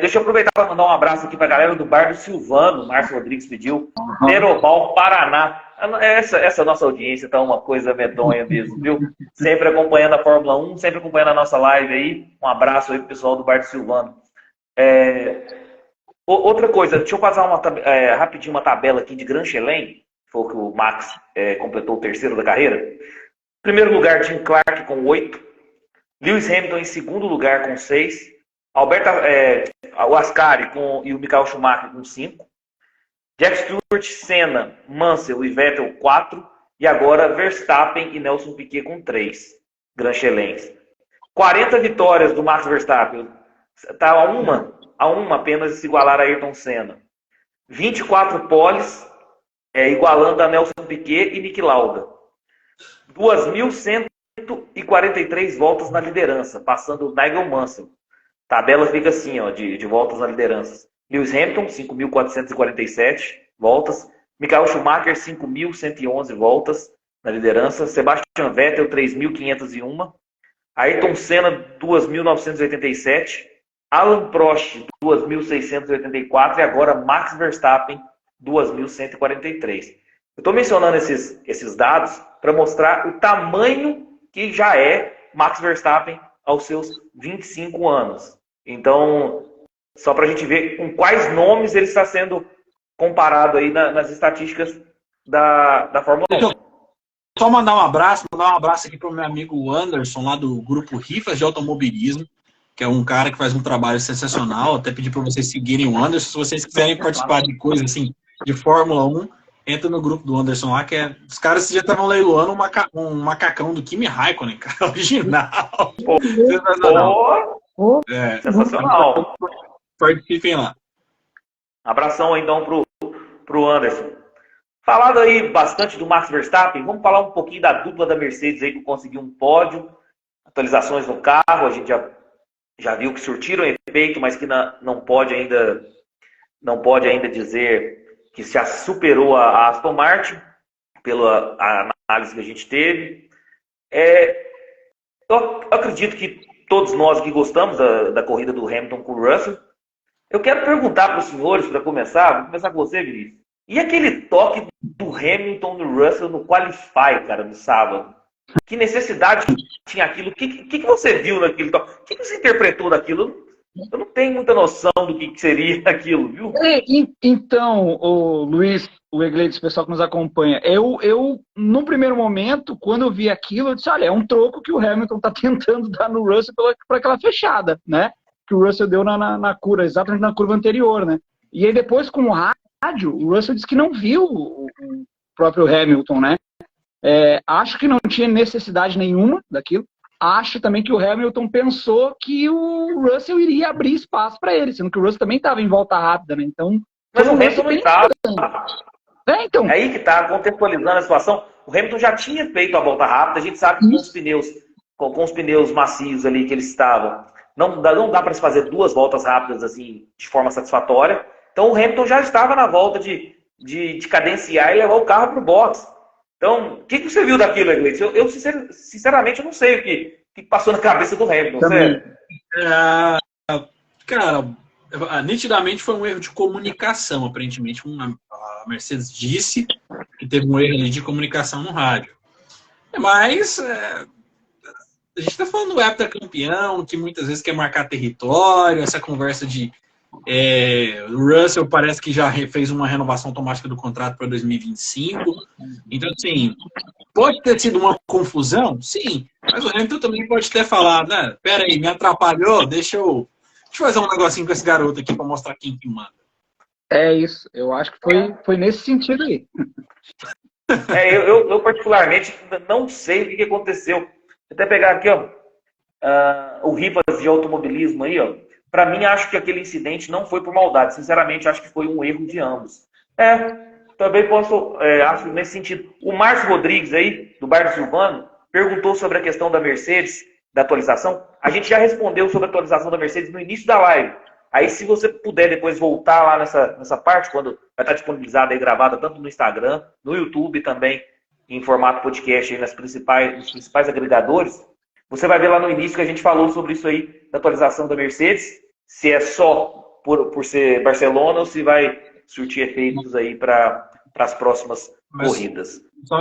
Deixa eu aproveitar para mandar um abraço aqui para a galera do Bar do Silvano. Márcio Rodrigues pediu. Terobal, Paraná. Essa nossa audiência tá uma coisa medonha mesmo, viu? Sempre acompanhando a Fórmula 1, sempre acompanhando a nossa live aí. Um abraço aí pro pessoal do Bar do Silvano. Outra coisa, deixa eu passar rapidinho uma tabela aqui de Grand Chelem. Foi o que o Max completou o terceiro da carreira. Primeiro lugar, Jim Clark com 8. Lewis Hamilton em segundo lugar com 6. O Ascari e o Michael Schumacher com 5. Jack Stewart, Senna, Mansell e Vettel 4. E agora Verstappen e Nelson Piquet com 3. Grand Chelem. 40 vitórias do Max Verstappen. Está a uma apenas de se igualar a Ayrton Senna. 24 poles, igualando a Nelson Piquet e Niki Lauda. 2.143 voltas na liderança, passando o Nigel Mansell. Tabela fica assim, ó, de voltas na liderança. Lewis Hamilton, 5.447 voltas. Michael Schumacher, 5.111 voltas na liderança. Sebastian Vettel, 3.501. Ayrton Senna, 2.987. Alan Prost, 2.684. E agora Max Verstappen, 2.143. Eu estou mencionando esses dados para mostrar o tamanho que já é Max Verstappen aos seus 25 anos. Então, só para a gente ver com quais nomes ele está sendo comparado aí nas estatísticas da Fórmula 1. Só mandar um abraço aqui para o meu amigo Anderson, lá do grupo Rifas de Automobilismo, que é um cara que faz um trabalho sensacional. Até pedir para vocês seguirem o Anderson. Se vocês quiserem participar de coisas assim, de Fórmula 1, entra no grupo do Anderson lá, que os caras já estavam leiloando um macacão do Kimi Raikkonen, cara, original. Sensacional. Sensacional. Participem lá. Abração então pro Anderson. Falado aí bastante do Max Verstappen, vamos falar um pouquinho da dupla da Mercedes aí que conseguiu um pódio, atualizações no carro, a gente já viu que surtiram efeito, mas que não pode ainda dizer que já superou a Aston Martin, pela análise que a gente teve. Eu acredito que todos nós que gostamos da corrida do Hamilton com o Russell. Eu quero perguntar para os senhores, para começar, vou começar com você, Vinícius. E aquele toque do Hamilton no Russell no Qualify, cara, no sábado? Que necessidade tinha aquilo? O que você viu naquele toque? O que você interpretou daquilo? Eu não tenho muita noção do que seria aquilo, viu? Então, o Luiz, o Egleides, o pessoal que nos acompanha, eu, no primeiro momento, quando eu vi aquilo, eu disse, olha, é um troco que o Hamilton está tentando dar no Russell para aquela fechada, né? Que o Russell deu na curva, exatamente na curva anterior, né? E aí depois, com o rádio, o Russell disse que não viu o próprio Hamilton, né? Acho que não tinha necessidade nenhuma daquilo. Acho também que o Hamilton pensou que o Russell iria abrir espaço para ele, sendo que o Russell também estava em volta rápida, né? Então, mas o Hamilton não estava. Então. É aí que está, contextualizando a situação. O Hamilton já tinha feito a volta rápida, a gente sabe que com os pneus macios ali que eles estavam, não dá para se fazer 2 voltas rápidas assim de forma satisfatória. Então o Hamilton já estava na volta de cadenciar e levar o carro para o box. Então, o que você viu daquilo, Egleides? Eu sinceramente eu não sei o que passou na cabeça do Hamilton. Sério. Cara, nitidamente foi um erro de comunicação, aparentemente. A Mercedes disse que teve um erro ali de comunicação no rádio. Mas a gente está falando do heptacampeão, que muitas vezes quer marcar território, essa conversa de o Russell parece que já fez uma renovação automática do contrato para 2025. Então, assim, pode ter sido uma confusão? Sim. Mas o Hamilton também pode ter falado, né? Pera aí, me atrapalhou, deixa eu fazer um negocinho com esse garoto aqui pra mostrar quem que manda. É isso, eu acho que foi nesse sentido aí. Eu particularmente não sei o que aconteceu. Vou até pegar aqui, ó, o Rivas de automobilismo aí, ó. Para mim, acho que aquele incidente não foi por maldade. Sinceramente, acho que foi um erro de ambos. Também posso, acho nesse sentido. O Márcio Rodrigues aí, do Bar do Silvano, perguntou sobre a questão da Mercedes, da atualização. A gente já respondeu sobre a atualização da Mercedes no início da live. Aí, se você puder depois voltar lá nessa parte, quando vai estar disponibilizada e gravada tanto no Instagram, no YouTube também, em formato podcast aí nos principais agregadores, você vai ver lá no início que a gente falou sobre isso aí, da atualização da Mercedes, se é só por ser Barcelona ou se vai surtir efeitos aí para as próximas corridas. Só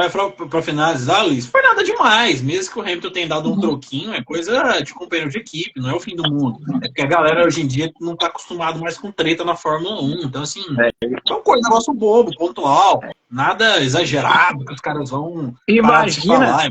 para finalizar, Luiz, foi nada demais. Mesmo que o Hamilton tenha dado um troquinho, é coisa de companheiro de equipe, não é o fim do mundo. É porque a galera hoje em dia não está acostumado mais com treta na Fórmula 1. Então, assim, é um negócio bobo, pontual, nada exagerado que os caras vão parar de se falar.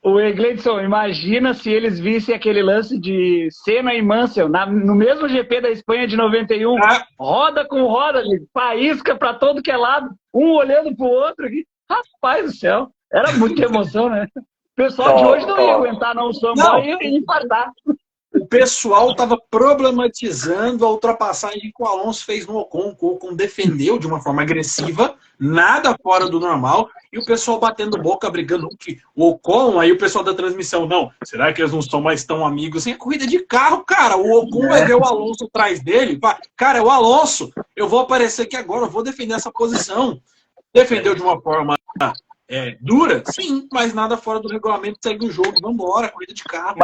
O Egleidson, imagina se eles vissem aquele lance de Senna e Mansell no mesmo GP da Espanha de 91. Roda com roda, faísca para todo que é lado, um olhando pro outro aqui. Rapaz do céu, era muita emoção, né? O pessoal de hoje não ia aguentar não, o samba ia infartar. O pessoal estava problematizando a ultrapassagem que o Alonso fez no Ocon. O Ocon defendeu de uma forma agressiva, nada fora do normal, e o pessoal batendo boca, brigando que o Ocon, aí o pessoal da transmissão, não, será que eles não são mais tão amigos? Assim, é corrida de carro, cara, o Ocon vai ver o Alonso atrás dele, cara, é o Alonso, eu vou aparecer aqui agora, eu vou defender essa posição. Defendeu de uma forma dura, sim, mas nada fora do regulamento, segue o jogo, vamos embora, corrida de carro.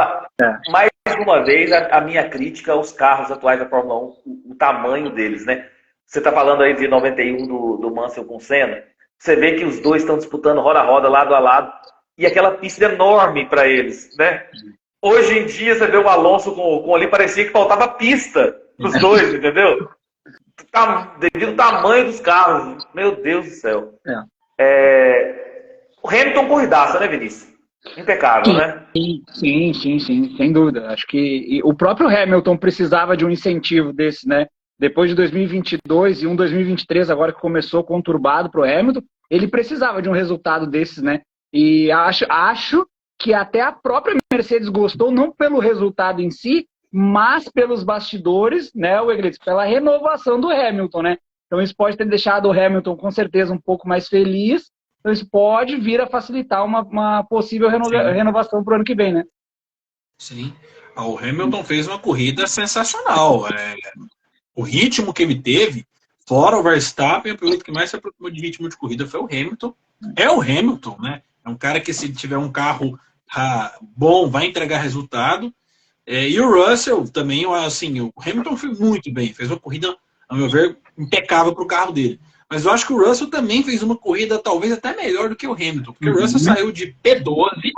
Mais uma vez, a minha crítica aos carros atuais da Fórmula 1, o tamanho deles, né? Você está falando aí de 91 do Mansell com o Senna, você vê que os dois estão disputando roda a roda, lado a lado, e aquela pista enorme para eles, né? Hoje em dia, você vê o Alonso com ali, parecia que faltava pista para os dois, entendeu? Devido ao tamanho dos carros, meu Deus do céu. O Hamilton corridaça, né, Vinícius? Impecável, né? Sim, sem dúvida. Acho que o próprio Hamilton precisava de um incentivo desse, né? Depois de 2022 e 2023 agora que começou conturbado para o Hamilton, ele precisava de um resultado desses, né? E acho que até a própria Mercedes gostou, não pelo resultado em si, mas pelos bastidores, né, o Egledes, pela renovação do Hamilton, né? Então isso pode ter deixado o Hamilton com certeza um pouco mais feliz. Então isso pode vir a facilitar uma possível renovação para o ano que vem, né? Sim. O Hamilton fez uma corrida sensacional. O ritmo que ele teve, fora o Verstappen, o piloto que mais se aproximou de ritmo de corrida foi o Hamilton. É o Hamilton, né? É um cara que, se tiver um carro bom, vai entregar resultado. E o Russell também, assim, o Hamilton foi muito bem, fez uma corrida, a meu ver, impecável para o carro dele. Mas eu acho que o Russell também fez uma corrida talvez até melhor do que o Hamilton, porque o Russell saiu de P12,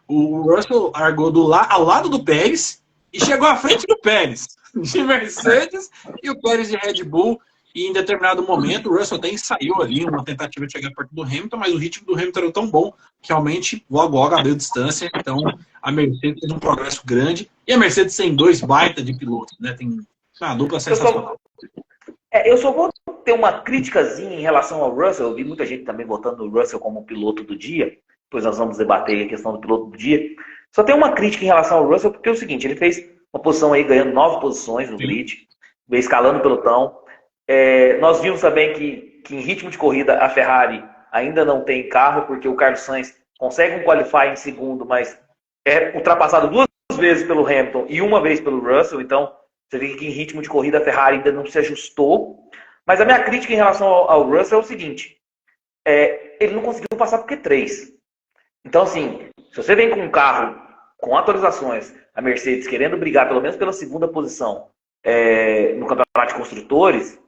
o Russell largou ao lado do Pérez e chegou à frente do Pérez, de Mercedes e o Pérez de Red Bull. E em determinado momento o Russell até ensaiou ali uma tentativa de chegar perto do Hamilton, mas o ritmo do Hamilton era tão bom que realmente logo abriu distância. Então a Mercedes fez um progresso grande, e a Mercedes tem dois baita de pilotos, né? Tem uma dupla sensacional. Eu só vou ter uma criticazinha em relação ao Russell. Eu vi muita gente também votando o Russell como piloto do dia. Depois nós vamos debater a questão do piloto do dia. Só tem uma crítica em relação ao Russell, porque é o seguinte, ele fez uma posição aí, ganhando 9 posições no grid, veio escalando o pelotão. Nós vimos também que em ritmo de corrida a Ferrari ainda não tem carro, porque o Carlos Sainz consegue um qualify em segundo, mas é ultrapassado 2 vezes pelo Hamilton e 1 vez pelo Russell. Então você vê que em ritmo de corrida a Ferrari ainda não se ajustou. Mas a minha crítica em relação ao Russell é o seguinte, ele não conseguiu passar por Q3. Então, assim, se você vem com um carro com atualizações, a Mercedes querendo brigar pelo menos pela segunda posição no campeonato de construtores,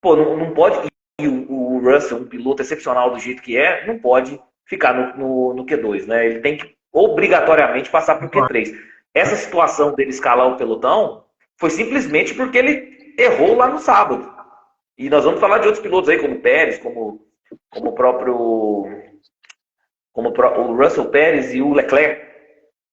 não pode. E o Russell, um piloto excepcional do jeito que não pode ficar no Q2, né? Ele tem que obrigatoriamente passar por Q3. Essa situação dele escalar o pelotão foi simplesmente porque ele errou lá no sábado. E nós vamos falar de outros pilotos aí, como o Pérez, como o Russell Pérez e o Leclerc,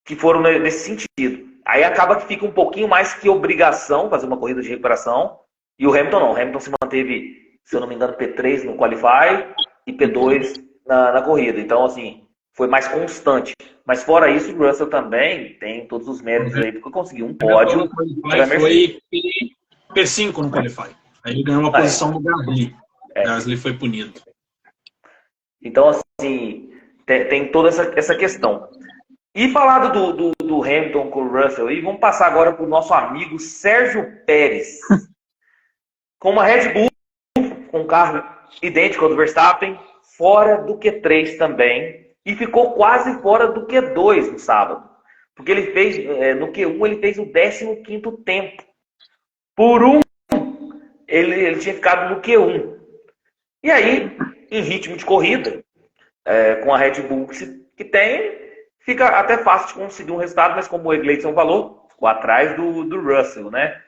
que foram nesse sentido. Aí acaba que fica um pouquinho mais que obrigação fazer uma corrida de recuperação. E o Hamilton não. O Hamilton se manteve, se eu não me engano, P3 no Qualify e P2 na corrida. Então, assim, foi mais constante. Mas fora isso, o Russell também tem todos os méritos aí, porque conseguiu um pódio. Foi P5 no Qualify. Aí ele ganhou uma posição no Gasly. Gasly foi punido. Então, assim, tem toda essa questão. E falado do Hamilton com o Russell, e vamos passar agora para o nosso amigo Sérgio Pérez. Com uma Red Bull, com um carro idêntico ao do Verstappen, fora do Q3 também, e ficou quase fora do Q2 no sábado. Porque ele fez, no Q1, ele fez o 15º tempo. Por ele tinha ficado no Q1. E aí, em ritmo de corrida, com a Red Bull que tem, fica até fácil de conseguir um resultado, mas como o Egleison falou, ficou atrás do Russell, né?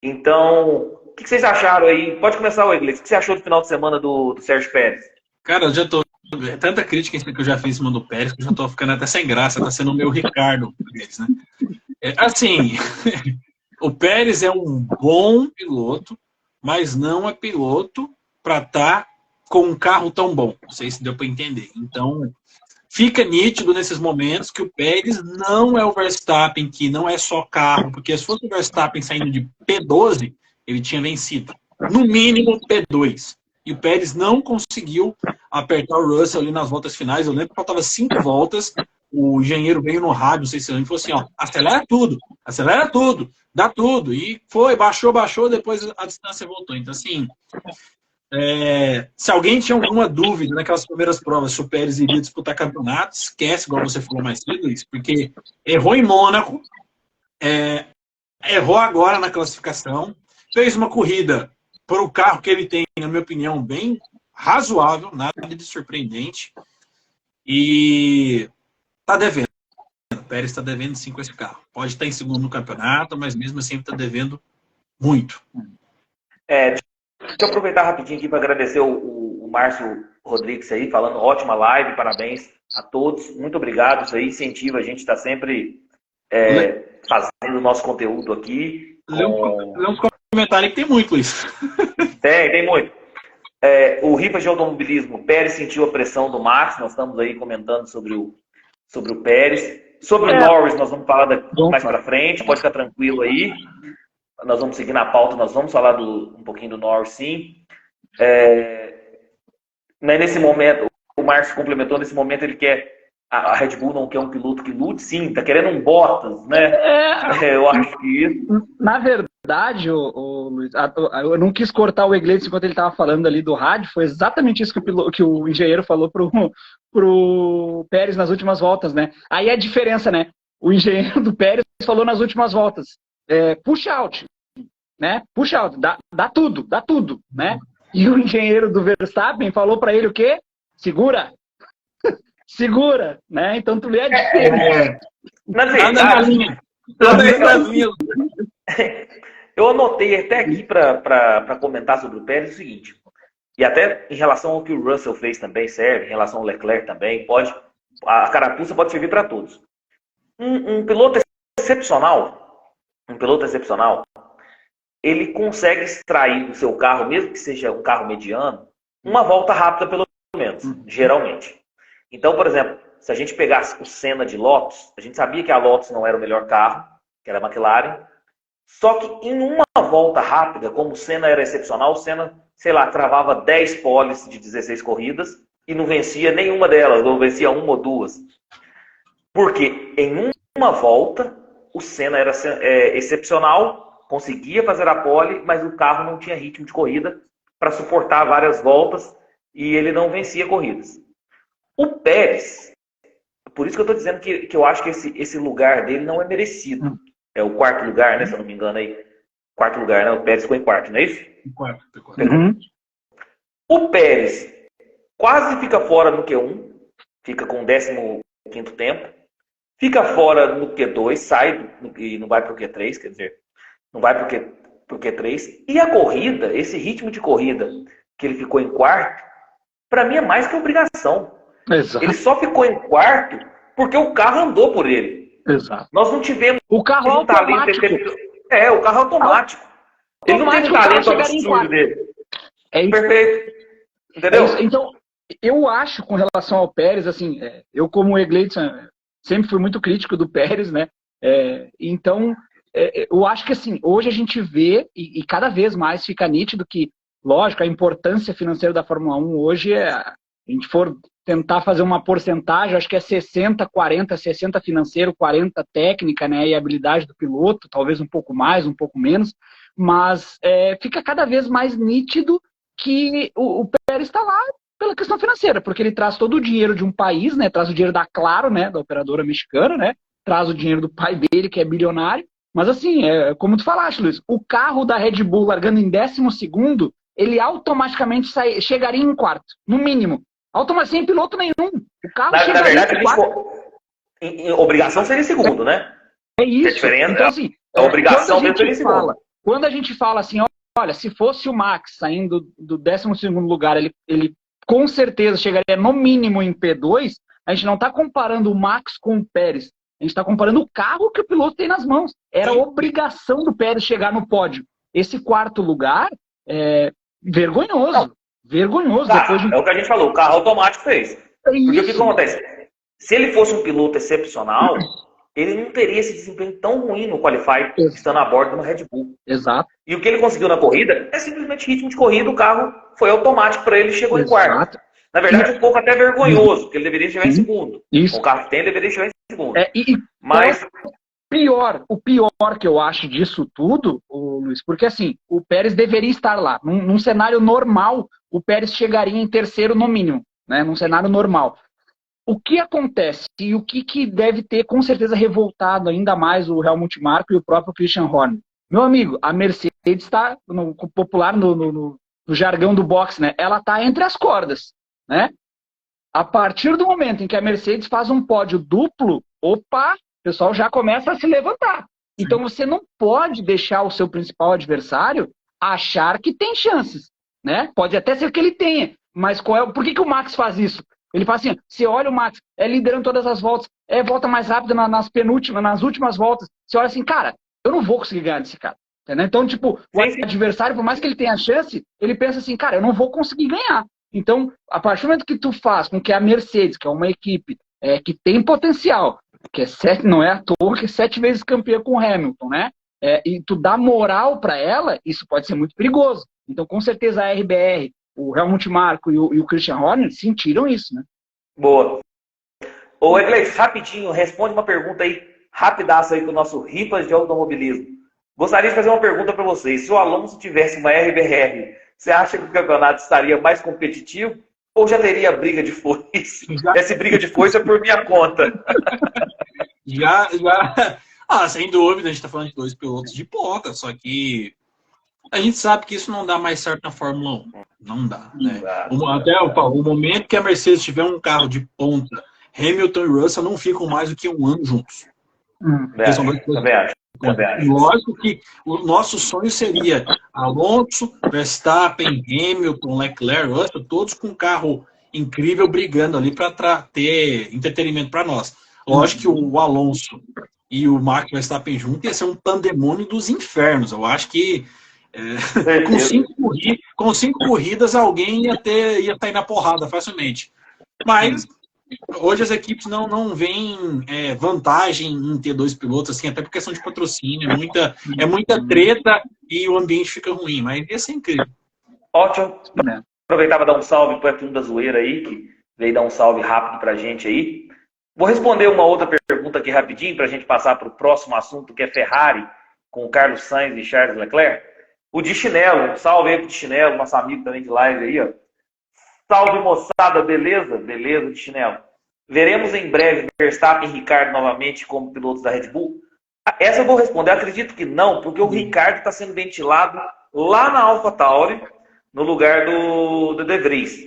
Então, o que vocês acharam aí? Pode começar, o Egleison. O que você achou do final de semana do Sérgio Pérez? Cara, eu já tô... Tanta crítica que eu já fiz em cima do Pérez, que eu já tô ficando até sem graça, tá sendo o meu Ricardo, né? Assim, o Pérez é um bom piloto, mas não é piloto para estar com um carro tão bom. Não sei se deu para entender. Então, fica nítido nesses momentos que o Pérez não é o Verstappen, que não é só carro, porque se fosse o Verstappen saindo de P12, ele tinha vencido. No mínimo P2. E o Pérez não conseguiu apertar o Russell ali nas voltas finais. Eu lembro que faltava 5 voltas. O engenheiro veio no rádio, não sei se ele falou assim, ó, acelera tudo, dá tudo. E foi, baixou, depois a distância voltou. Então, assim, se alguém tinha alguma dúvida naquelas primeiras provas se o Pérez iria disputar campeonato, esquece, igual você falou mais cedo, Luiz, porque errou em Mônaco, errou agora na classificação, fez uma corrida por o carro que ele tem, na minha opinião, bem razoável, nada de surpreendente, e tá devendo. O Pérez está devendo sim com esse carro. Pode estar em segundo no campeonato, mas mesmo assim está devendo muito. Deixa eu aproveitar rapidinho aqui para agradecer o Márcio Rodrigues aí, falando ótima live, parabéns a todos, muito obrigado, isso aí incentiva a gente está sempre fazendo o nosso conteúdo aqui. Lê uns comentários que tem muito, Luiz. Tem muito. O Rifa de Automobilismo, Pérez sentiu a pressão do Max, nós estamos aí comentando sobre o Pérez. Sobre o Norris, nós vamos falar mais para frente, pode ficar tranquilo aí. Nós vamos seguir na pauta, nós vamos falar um pouquinho do Norris, sim. Mas nesse momento, o Márcio complementou, nesse momento ele quer, a Red Bull não quer um piloto que lute, sim, tá querendo um Bottas, né? Eu acho que isso... Na verdade, Luiz, eu não quis cortar o Egleison enquanto ele estava falando ali do rádio, foi exatamente isso que o engenheiro falou pro Pérez nas últimas voltas, né? Aí a diferença, né? O engenheiro do Pérez falou nas últimas voltas, push out, né? Push out, dá tudo, né? E o engenheiro do Verstappen falou para ele o quê? Segura, né? Então tu vê a diferença. Na verdade, eu anotei até aqui para comentar sobre o Pérez o seguinte, e até em relação ao que o Russell fez também serve, em relação ao Leclerc também, a carapuça pode servir para todos. Um piloto excepcional, ele consegue extrair do seu carro, mesmo que seja um carro mediano, uma volta rápida pelo menos, geralmente. Então, por exemplo, se a gente pegasse o Senna de Lotus, a gente sabia que a Lotus não era o melhor carro, que era a McLaren, só que em uma volta rápida, como o Senna era excepcional, o Senna, sei lá, travava 10 poles de 16 corridas e não vencia nenhuma delas, ou vencia uma ou duas. Porque em uma volta, o Senna era excepcional, conseguia fazer a pole, mas o carro não tinha ritmo de corrida para suportar várias voltas e ele não vencia corridas. O Pérez, por isso que eu estou dizendo que eu acho que esse lugar dele não é merecido. É o quarto lugar, né? Se eu não me engano aí. Quarto lugar, né? O Pérez ficou em quarto, não é isso? Em quarto. O Pérez quase fica fora no Q1, fica com o 15º tempo, fica fora no Q2, sai e não vai para o Q3, quer dizer, não vai para o Q3. E a corrida, esse ritmo de corrida que ele ficou em quarto, para mim é mais que obrigação. Exato. Ele só ficou em quarto porque o carro andou por ele. Exato. Nós não tivemos o carro um talento automático. o carro automático. Ele não tem um talento absurdo dele. É isso. Perfeito. Entendeu? É isso. Então, eu acho, com relação ao Pérez, assim, eu como o Egleidson sempre fui muito crítico do Pérez, né? Então, eu acho que assim, hoje a gente vê, e cada vez mais fica nítido que, lógico, a importância financeira da Fórmula 1 hoje a gente for tentar fazer uma porcentagem, acho que é 60, 40, 60 financeiro, 40 técnica, né, e habilidade do piloto, talvez um pouco mais, um pouco menos, mas fica cada vez mais nítido que o Pérez está lá pela questão financeira, porque ele traz todo o dinheiro de um país, né, traz o dinheiro da Claro, né, da operadora mexicana, né, traz o dinheiro do pai dele, que é bilionário, mas assim, como tu falaste, Luiz, o carro da Red Bull largando em 12º, ele automaticamente chegaria em quarto, no mínimo. Sem piloto nenhum. O carro na verdade, em obrigação seria segundo, né? É isso. A diferença, então, assim, a obrigação dele seria segundo. Quando a gente fala assim, olha, se fosse o Max saindo do 12º lugar, ele com certeza chegaria no mínimo em P2, a gente não está comparando o Max com o Pérez. A gente está comparando o carro que o piloto tem nas mãos. Era obrigação do Pérez chegar no pódio. Esse quarto lugar é vergonhoso. Não. Vergonhoso. É o que a gente falou, o carro automático fez. Porque o que acontece? Se ele fosse um piloto excepcional, ele não teria esse desempenho tão ruim no Qualify, estando a bordo no Red Bull. Exato. E o que ele conseguiu na corrida é simplesmente ritmo de corrida, o carro foi automático para ele e chegou em quarto. Na verdade, um pouco até vergonhoso, porque ele deveria chegar em segundo. Isso. Com o carro que tem, ele deveria chegar em segundo. Mas o pior que eu acho disso tudo, Luiz, porque assim, o Pérez deveria estar lá. Num cenário normal, o Pérez chegaria em terceiro no mínimo, né? Num cenário normal. O que acontece e o que deve ter com certeza revoltado ainda mais o Helmut Marko e o próprio Christian Horner? Meu amigo, a Mercedes está, popular no jargão do boxe, né? Ela está entre as cordas, né? A partir do momento em que a Mercedes faz um pódio duplo, opa, o pessoal já começa a se levantar. Então você não pode deixar o seu principal adversário achar que tem chances, né? Pode até ser que ele tenha, mas por que o Max faz isso? Ele fala assim, você olha o Max, liderando todas as voltas, volta mais rápido nas últimas voltas. Você olha assim, cara, eu não vou conseguir ganhar desse cara. Entendeu? Então, tipo, o adversário, por mais que ele tenha chance, ele pensa assim, cara, eu não vou conseguir ganhar. Então, a partir do momento que tu faz com que a Mercedes, que é uma equipe que tem potencial, que não é à toa que é 7 vezes campeã com o Hamilton, né? E tu dá moral para ela, isso pode ser muito perigoso. Então, com certeza a RBR, o Helmut Marko e o Christian Horner sentiram isso, né? Boa. Ô, Egleis, rapidinho, responde uma pergunta aí, rapidaço aí com o nosso Ripas de Automobilismo. Gostaria de fazer uma pergunta para vocês. Se o Alonso tivesse uma RBR, você acha que o campeonato estaria mais competitivo ou já teria briga de foice? Essa briga de foice é por minha conta. Já. Sem dúvida, a gente está falando de 2 pilotos de ponta, só que a gente sabe que isso não dá mais certo na Fórmula 1. Não dá, né? Até o momento que a Mercedes tiver um carro de ponta, Hamilton e Russell não ficam mais do que 1 ano juntos. Também acho. Lógico que o nosso sonho seria Alonso, Verstappen, Hamilton, Leclerc, Russell, todos com um carro incrível brigando ali para ter entretenimento para nós. Lógico que o Alonso e o Max Verstappen juntos ia ser um pandemônio dos infernos. Eu acho que com 5 corridas alguém ia estar aí na porrada facilmente. Mas hoje as equipes não veem vantagem em ter 2 pilotos, assim, até por questão de patrocínio. É muita treta e o ambiente fica ruim, mas ia ser incrível. Ótimo. Aproveitar para dar um salve para o Etuno da Zoeira aí, que veio dar um salve rápido para a gente aí. Vou responder uma outra pergunta aqui rapidinho para a gente passar para o próximo assunto, que é Ferrari, com o Carlos Sainz e Charles Leclerc. O de Chinelo, um salve aí pro de Chinelo, nosso amigo também de live aí, ó. Salve, moçada, beleza? Beleza, de Chinelo. Veremos em breve Verstappen e Ricardo novamente como pilotos da Red Bull? Essa eu vou responder. Eu acredito que não, porque o Ricardo está sendo ventilado lá na AlphaTauri, no lugar do De Vries.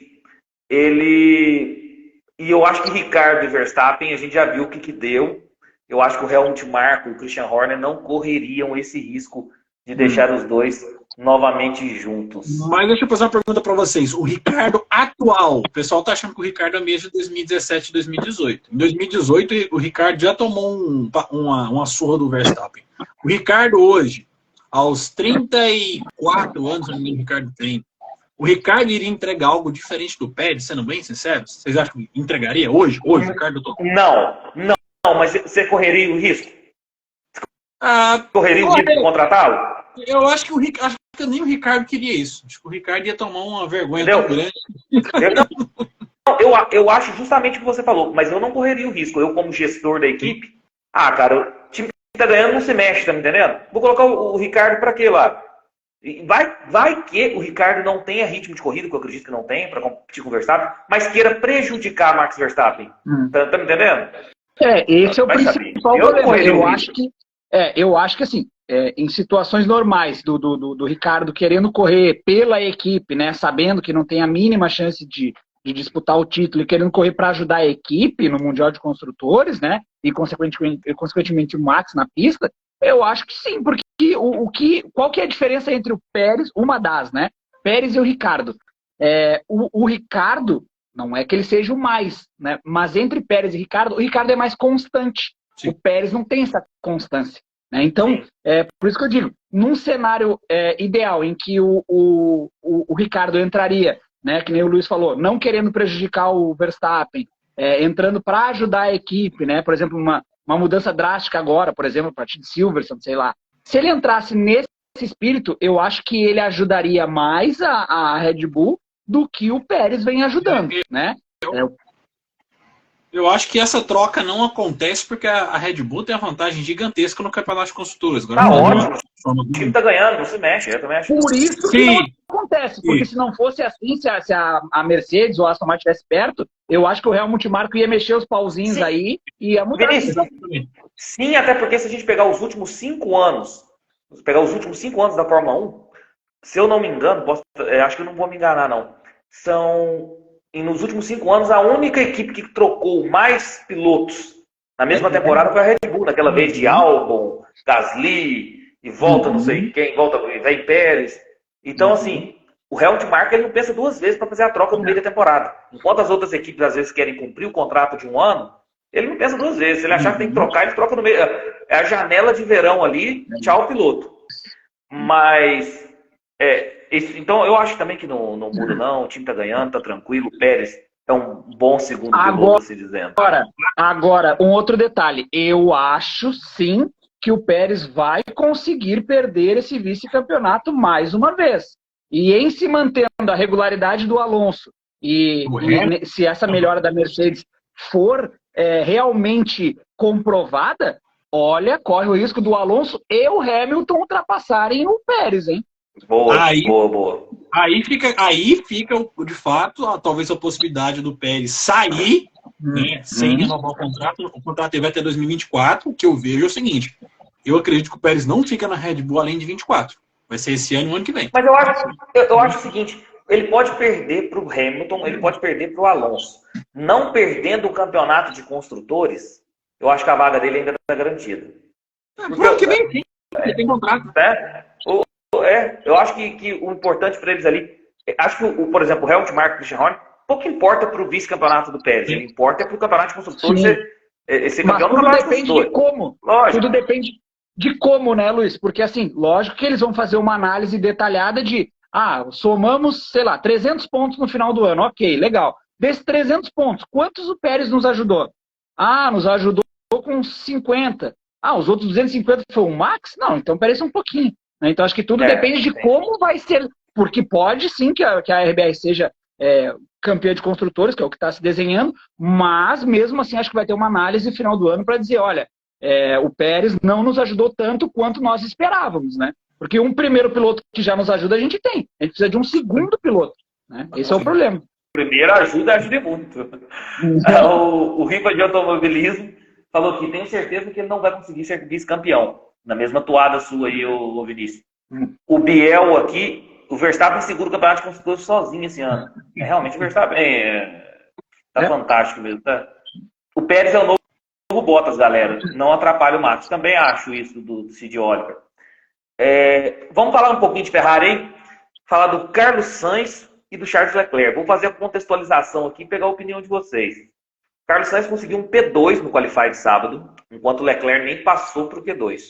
E eu acho que Ricardo e Verstappen, a gente já viu o que deu. Eu acho que o Helmut Marko e o Christian Horner não correriam esse risco de deixar os dois novamente juntos. Mas deixa eu fazer uma pergunta para vocês. O Ricardo atual, o pessoal tá achando que o Ricardo é mesmo de 2017 e 2018. Em 2018, o Ricardo já tomou uma surra do Verstappen. O Ricardo hoje, aos 34 anos, o Ricardo tem, o Ricardo iria entregar algo diferente do Pérez, sendo bem sincero? Vocês acham que entregaria hoje? Hoje, o Ricardo... Não, mas você correria o risco? Correria o risco de contratá-lo? Eu acho que nem o Ricardo queria isso. Acho que o Ricardo ia tomar uma vergonha tão grande. Eu acho justamente o que você falou, mas eu não correria o risco. Eu, como gestor da equipe, cara, o time que tá ganhando não se mexe, tá me entendendo? Vou colocar o Ricardo pra quê lá? Vai que o Ricardo não tenha ritmo de corrida, que eu acredito que não tem, para competir com o Verstappen, mas queira prejudicar Max Verstappen. Tá me entendendo? Esse é o principal problema. Eu acho que assim, em situações normais do Ricardo querendo correr pela equipe, né, sabendo que não tem a mínima chance de disputar o título e querendo correr para ajudar a equipe no Mundial de Construtores, né, e consequentemente o Max na pista, eu acho que sim, porque qual que é a diferença entre o Pérez, uma das, né, Pérez e o Ricardo? O Ricardo, não é que ele seja o mais, né, mas entre Pérez e Ricardo, o Ricardo é mais constante. Sim. O Pérez não tem essa constância. Né? Então, por isso que eu digo, num cenário ideal em que o Ricardo entraria, né, que nem o Luiz falou, não querendo prejudicar o Verstappen, entrando para ajudar a equipe, né, por exemplo, uma mudança drástica agora, por exemplo, a partir de Silverstone, sei lá. Se ele entrasse nesse espírito, eu acho que ele ajudaria mais a Red Bull do que o Pérez vem ajudando, né? Eu acho que essa troca não acontece porque a Red Bull tem a vantagem gigantesca no campeonato de construtores. Agora, tá ótimo. O time tá ganhando, não se mexe. Eu também acho. Por isso que não acontece. Porque se não fosse assim, se a Mercedes ou a Aston Martin estivesse perto, eu acho que o Helmut Marko ia mexer os pauzinhos aí e ia mudar. Sim, até porque se a gente pegar os últimos 5 anos, da Fórmula 1, se eu não me engano, acho que eu não vou me enganar, não. Nos últimos 5 anos, a única equipe que trocou mais pilotos na mesma temporada foi a Red Bull, naquela vez de Albon, Gasly, e volta não sei quem, vem Pérez. Então, assim, o Helmut Marko ele não pensa 2 vezes para fazer a troca no meio da temporada. Enquanto as outras equipes, às vezes, querem cumprir o contrato de 1 ano, ele não pensa 2 vezes. Se ele achar que tem que trocar, ele troca no meio. É a janela de verão ali, tchau, piloto. Mas... então eu acho também que não muda não, o time tá ganhando, tá tranquilo, o Pérez é um bom segundo piloto, se dizendo. Agora, um outro detalhe, eu acho sim que o Pérez vai conseguir perder esse vice-campeonato mais uma vez. E em se mantendo a regularidade do Alonso, e se essa melhora da Mercedes for realmente comprovada, olha, corre o risco do Alonso e o Hamilton ultrapassarem o Pérez, hein? Boa. Aí fica, de fato, talvez a possibilidade do Pérez sair, né, sem renovar o contrato. O contrato vai até 2024. O que eu vejo é o seguinte: eu acredito que o Pérez não fica na Red Bull além de 24. Vai ser esse ano e o ano que vem. Mas eu acho o seguinte: ele pode perder para o Hamilton, ele pode perder para o Alonso. Não perdendo o campeonato de construtores, eu acho que a vaga dele ainda está garantida. Ano que vem, sim. Ele tem contrato. Eu acho que o importante para eles ali, acho que, por exemplo, o Helmut Marko e o Christian Horner, pouco importa para o vice-campeonato do Pérez, ele importa para o campeonato de construtores ser campeão do campeonato de construtores. Tudo depende de como. Lógico. Tudo depende de como, né, Luiz? Porque, assim, lógico que eles vão fazer uma análise detalhada de, somamos, sei lá, 300 pontos no final do ano, ok, legal. Desses 300 pontos, quantos o Pérez nos ajudou? Nos ajudou com 50. Os outros 250 foi o Max? Não, então parece um pouquinho. Então, acho que tudo depende de como vai ser. Porque pode sim que a RBR seja campeã de construtores, que é o que está se desenhando, mas mesmo assim acho que vai ter uma análise no final do ano para dizer, olha, o Pérez não nos ajudou tanto quanto nós esperávamos, né? Porque um primeiro piloto que já nos ajuda a gente tem. A gente precisa de um segundo piloto. Né? Esse é o problema. Primeiro ajuda muito. O Riva de Automobilismo falou que tem certeza que ele não vai conseguir ser vice-campeão. Na mesma toada sua aí, o Vinícius. O Biel aqui, o Verstappen segura o campeonato de construtores sozinho esse ano. Realmente o Verstappen tá fantástico mesmo. Tá? O Pérez é o novo Bottas, galera. Não atrapalha o Max. Também acho isso do Cid Oliver. Vamos falar um pouquinho de Ferrari, hein? Falar do Carlos Sainz e do Charles Leclerc. Vou fazer a contextualização aqui e pegar a opinião de vocês. Carlos Sainz conseguiu um P2 no Qualify de sábado, enquanto o Leclerc nem passou para o Q2.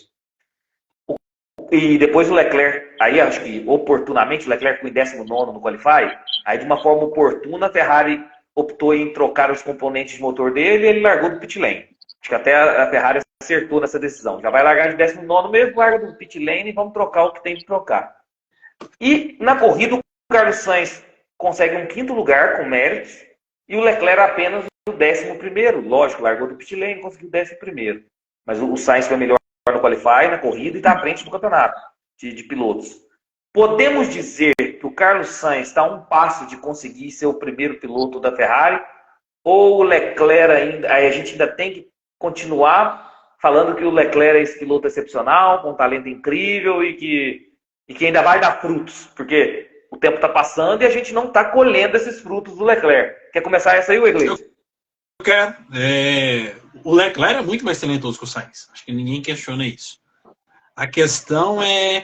E depois o Leclerc, aí acho que oportunamente, o Leclerc ficou em 19º no Qualify, aí de uma forma oportuna a Ferrari optou em trocar os componentes de motor dele e ele largou do pit lane. Acho que até a Ferrari acertou nessa decisão. Já vai largar de 19º mesmo, larga do pit lane e vamos trocar o que tem que trocar. E na corrida o Carlos Sainz consegue um 5º lugar com méritos e o Leclerc apenas o 11º. Lógico, largou do pit lane e conseguiu o 11º. Mas o Sainz foi melhor no Qualify, na corrida, e está à frente do campeonato de pilotos. Podemos dizer que o Carlos Sainz está a um passo de conseguir ser o primeiro piloto da Ferrari? Ou o Leclerc ainda... Aí a gente ainda tem que continuar falando que o Leclerc é esse piloto excepcional, com um talento incrível e que ainda vai dar frutos, porque o tempo está passando e a gente não está colhendo esses frutos do Leclerc. Quer começar essa aí, Wegley? Eu quero. O Leclerc é muito mais talentoso que o Sainz. Acho que ninguém questiona isso. A questão é...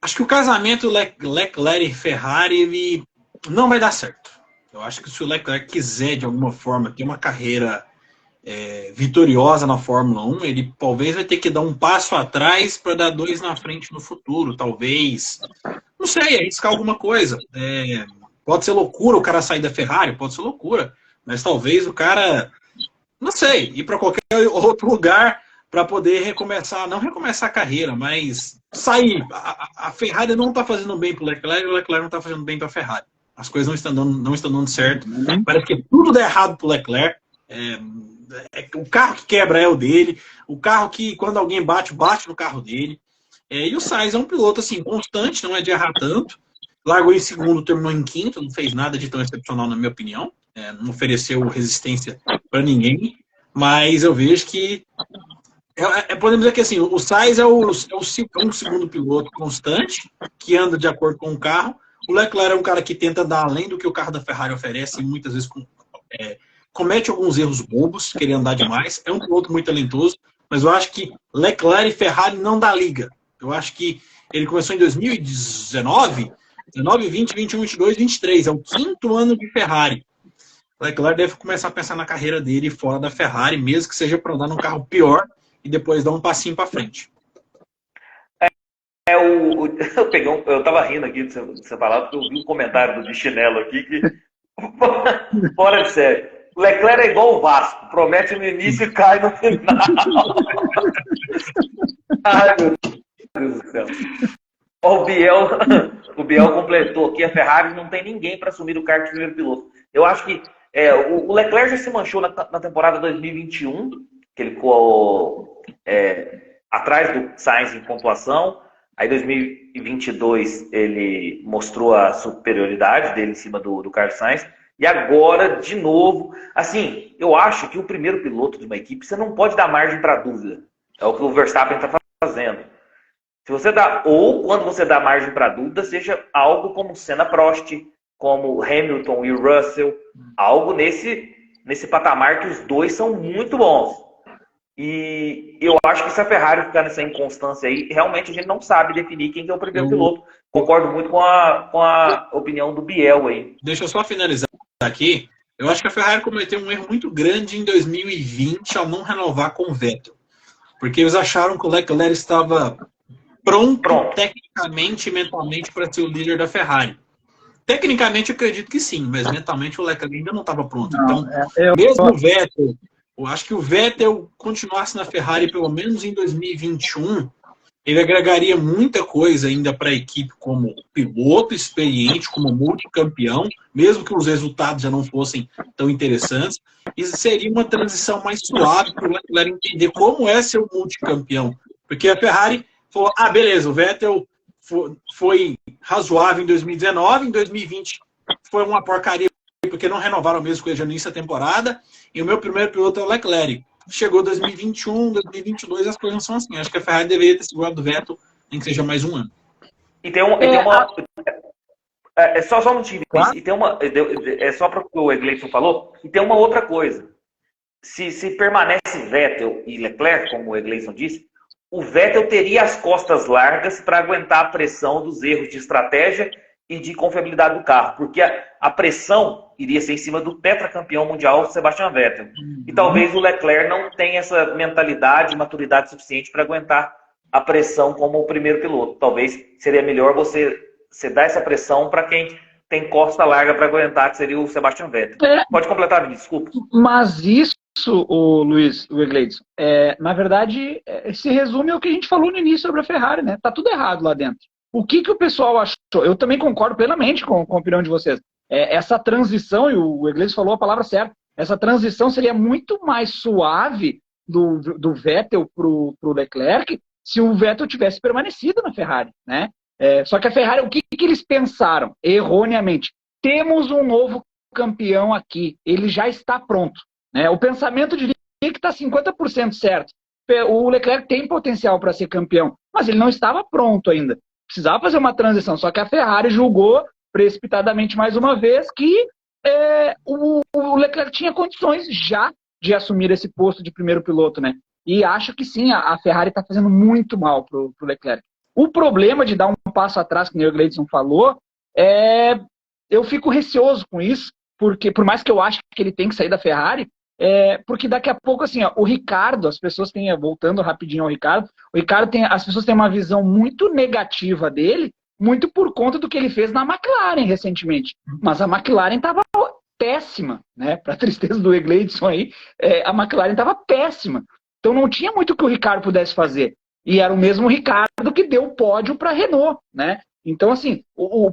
Acho que o casamento Leclerc e Ferrari ele não vai dar certo. Eu acho que se o Leclerc quiser, de alguma forma, ter uma carreira vitoriosa na Fórmula 1, ele talvez vai ter que dar um passo atrás para dar 2 na frente no futuro. Talvez, não sei, arriscar alguma coisa. Pode ser loucura o cara sair da Ferrari, pode ser loucura. Mas talvez o cara, não sei, ir para qualquer outro lugar para poder recomeçar, não recomeçar a carreira, mas sair. A Ferrari não está fazendo bem para o Leclerc e o Leclerc não está fazendo bem para a Ferrari. As coisas não estão dando certo. Parece que tudo dá errado para o Leclerc. O carro que quebra é o dele. O carro que, quando alguém bate no carro dele. E o Sainz é um piloto assim, constante, não é de errar tanto. Largou em 2º, terminou em 5º, não fez nada de tão excepcional, na minha opinião. Não ofereceu resistência para ninguém. Mas eu vejo que podemos dizer que assim, o Sainz é um 2º piloto constante, que anda de acordo com o carro. O Leclerc é um cara que tenta andar além do que o carro da Ferrari oferece, e muitas vezes comete alguns erros bobos, querer andar demais. É um piloto muito talentoso, mas eu acho que Leclerc e Ferrari não dá liga. Eu acho que ele começou em 2019, 20, 21, 22, 23. É o 5º ano de Ferrari. O Leclerc deve começar a pensar na carreira dele fora da Ferrari, mesmo que seja para andar num carro pior e depois dar um passinho para frente. Eu tava rindo aqui de você falar, porque eu vi um comentário do Chinelo aqui que... Fora de sério. O Leclerc é igual o Vasco, promete no início e cai no final. Ai, meu Deus do céu. O Biel completou aqui, a Ferrari não tem ninguém para assumir o cargo de primeiro piloto. Eu acho que o Leclerc já se manchou na temporada 2021, que ele ficou atrás do Sainz em pontuação. Aí em 2022 ele mostrou a superioridade dele em cima do Carlos Sainz. E agora, de novo, assim, eu acho que o primeiro piloto de uma equipe, você não pode dar margem para dúvida. É o que o Verstappen está fazendo. Se você dá, ou quando você dá margem para dúvida, seja algo como Senna, Prost, como Hamilton e Russell, algo nesse patamar que os dois são muito bons. E eu acho que se a Ferrari ficar nessa inconstância aí, realmente a gente não sabe definir quem que é o primeiro piloto. Concordo muito com a opinião do Biel aí. Deixa eu só finalizar aqui. Eu acho que a Ferrari cometeu um erro muito grande em 2020 ao não renovar com o Vettel. Porque eles acharam que o Leclerc estava pronto. Tecnicamente e mentalmente para ser o líder da Ferrari. Tecnicamente eu acredito que sim, mas mentalmente o Leclerc ainda não estava pronto. Então, mesmo o Vettel, eu acho que o Vettel continuasse na Ferrari pelo menos em 2021, ele agregaria muita coisa ainda para a equipe como piloto experiente, como multicampeão, mesmo que os resultados já não fossem tão interessantes. E seria uma transição mais suave para o Leclerc entender como é ser o multicampeão. Porque a Ferrari falou, beleza, o Vettel foi razoável em 2019, em 2020 foi uma porcaria, porque não renovaram mesmo com ele no início da temporada, e o meu primeiro piloto é o Leclerc. Chegou 2021, 2022, as coisas não são assim. Acho que a Ferrari deveria ter segurado o Vettel, nem que seja mais um ano. E tem uma... só um motivo. Claro. E tem uma... só para o que o Egleison falou, e tem uma outra coisa. Se permanece Vettel e Leclerc, como o Egleison disse, o Vettel teria as costas largas para aguentar a pressão dos erros de estratégia e de confiabilidade do carro, porque a pressão iria ser em cima do tetracampeão mundial Sebastian Vettel. E talvez o Leclerc não tenha essa mentalidade e maturidade suficiente para aguentar a pressão como o primeiro piloto. Talvez seria melhor você dar essa pressão para quem tem costa larga para aguentar, que seria o Sebastian Vettel. Pode completar, Vinícius, desculpa. Mas isso, o Luiz, o Egleides, na verdade, se resume ao que a gente falou no início sobre a Ferrari, né? Tá tudo errado lá dentro. O que o pessoal achou? Eu também concordo plenamente com a opinião de vocês. Essa transição, e o Egleides falou a palavra certa, essa transição seria muito mais suave do Vettel pro Leclerc se o Vettel tivesse permanecido na Ferrari, né? Só que a Ferrari, o que eles pensaram? Erroneamente. Temos um novo campeão aqui. Ele já está pronto. Né? O pensamento diria que está 50% certo. O Leclerc tem potencial para ser campeão, mas ele não estava pronto ainda. Precisava fazer uma transição. Só que a Ferrari julgou precipitadamente mais uma vez que o Leclerc tinha condições já de assumir esse posto de primeiro piloto, né? E acho que sim, a Ferrari está fazendo muito mal para o Leclerc. O problema de dar um passo atrás, que o Gleidson falou, eu fico receoso com isso, porque por mais que eu ache que ele tem que sair da Ferrari, porque daqui a pouco, assim, ó, o Ricardo, as pessoas têm, voltando rapidinho ao Ricardo, as pessoas têm uma visão muito negativa dele, muito por conta do que ele fez na McLaren recentemente. Mas a McLaren estava péssima, né? Para tristeza do Gleidson aí, a McLaren estava péssima. Então não tinha muito que o Ricardo pudesse fazer. E era o mesmo Ricardo que deu o pódio para a Renault, né? Então, assim, o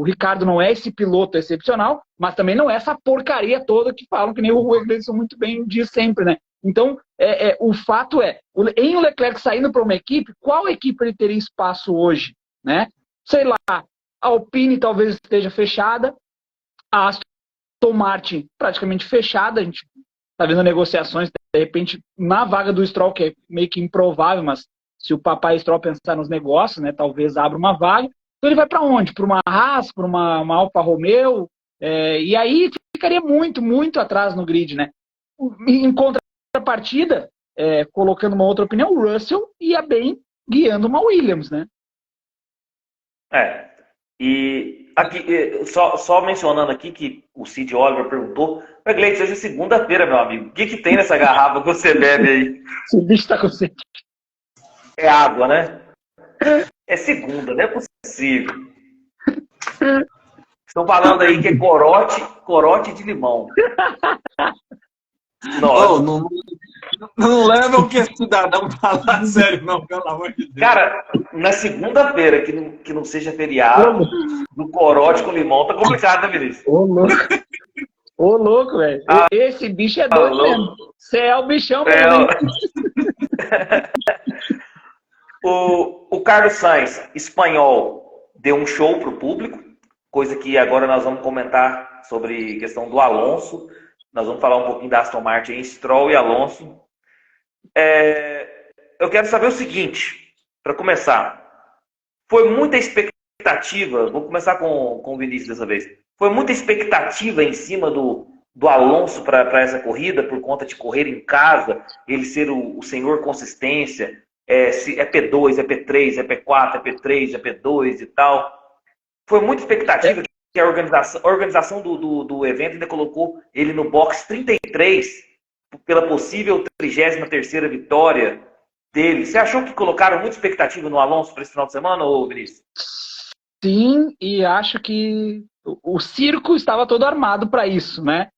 Ricardo não é esse piloto excepcional, mas também não é essa porcaria toda que falam, que nem o Egleison muito bem diz sempre, né? Então, o fato em o Leclerc saindo para uma equipe, qual equipe ele teria espaço hoje, né? Sei lá, a Alpine talvez esteja fechada, a Aston Martin praticamente fechada, a gente está vendo negociações, de repente, na vaga do Stroll, que é meio que improvável, mas se o papai Stroll pensar nos negócios, né, talvez abra uma vaga. Então ele vai para onde? Para uma Haas, para uma Alfa Romeo, e aí ficaria muito, muito atrás no grid, né? Em contrapartida, colocando uma outra opinião, o Russell ia bem guiando uma Williams, né? E aqui, só mencionando aqui que o Cid Oliver perguntou, Gleitz, hoje é segunda-feira, meu amigo. O que tem nessa garrafa que você bebe aí? O bicho tá com sede. É água, né? É segunda, não é possível. Estão falando aí que é corote de limão. Nossa. Não leva o que é cidadão falar a sério, não, pelo amor de Deus. Cara, na segunda-feira, que não seja feriado, do corote com limão, tá complicado, né, Vinícius? Ô, louco, velho. Esse bicho é doido mesmo. Você é o bichão mesmo. O Carlos Sainz, espanhol, deu um show pro público, coisa que agora nós vamos comentar sobre a questão do Alonso. Nós vamos falar um pouquinho da Aston Martin, Stroll e Alonso. Eu quero saber o seguinte, para começar. Foi muita expectativa, vou começar com o Vinícius dessa vez. Foi muita expectativa em cima do Alonso para essa corrida, por conta de correr em casa, ele ser o senhor consistência, se é P2, é P3, é P4, é P3, é P2 e tal. Foi muita expectativa que a organização do evento ainda colocou ele no box 33 pela possível 33ª vitória dele. Você achou que colocaram muita expectativa no Alonso para esse final de semana, ou Vinícius? Sim, e acho que o circo estava todo armado para isso, né?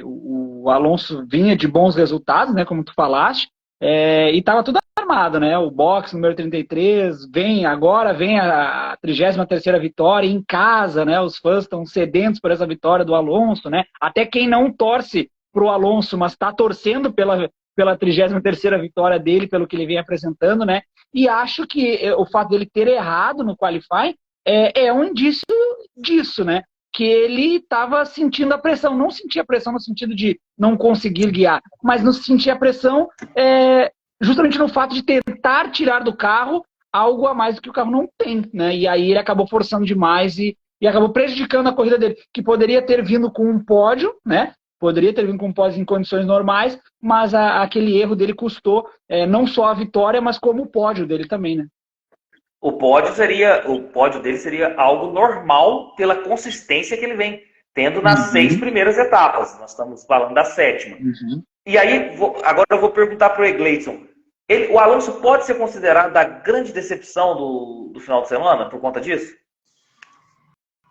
O Alonso vinha de bons resultados, né, como tu falaste, e estava tudo armado, né? O box número 33 agora vem a 33ª vitória em casa, né? Os fãs estão sedentos por essa vitória do Alonso, né? Até quem não torce pro Alonso, mas está torcendo pela 33ª vitória dele, pelo que ele vem apresentando, né? E acho que o fato dele ter errado no qualifying é um indício disso, né? Que ele estava sentindo a pressão. Não sentia pressão no sentido de não conseguir guiar, mas não sentia a pressão justamente no fato de tentar tirar do carro algo a mais do que o carro não tem, né? E aí ele acabou forçando demais e acabou prejudicando a corrida dele, que poderia ter vindo com um pódio, né? poderia ter vindo com pódio em condições normais, mas aquele erro dele custou não só a vitória, mas como o pódio dele também, né? O pódio dele seria algo normal pela consistência que ele vem tendo nas 6 primeiras etapas. Nós estamos falando da 7ª. E aí, agora eu vou perguntar para o Egleison. O Alonso pode ser considerado a grande decepção do final de semana por conta disso?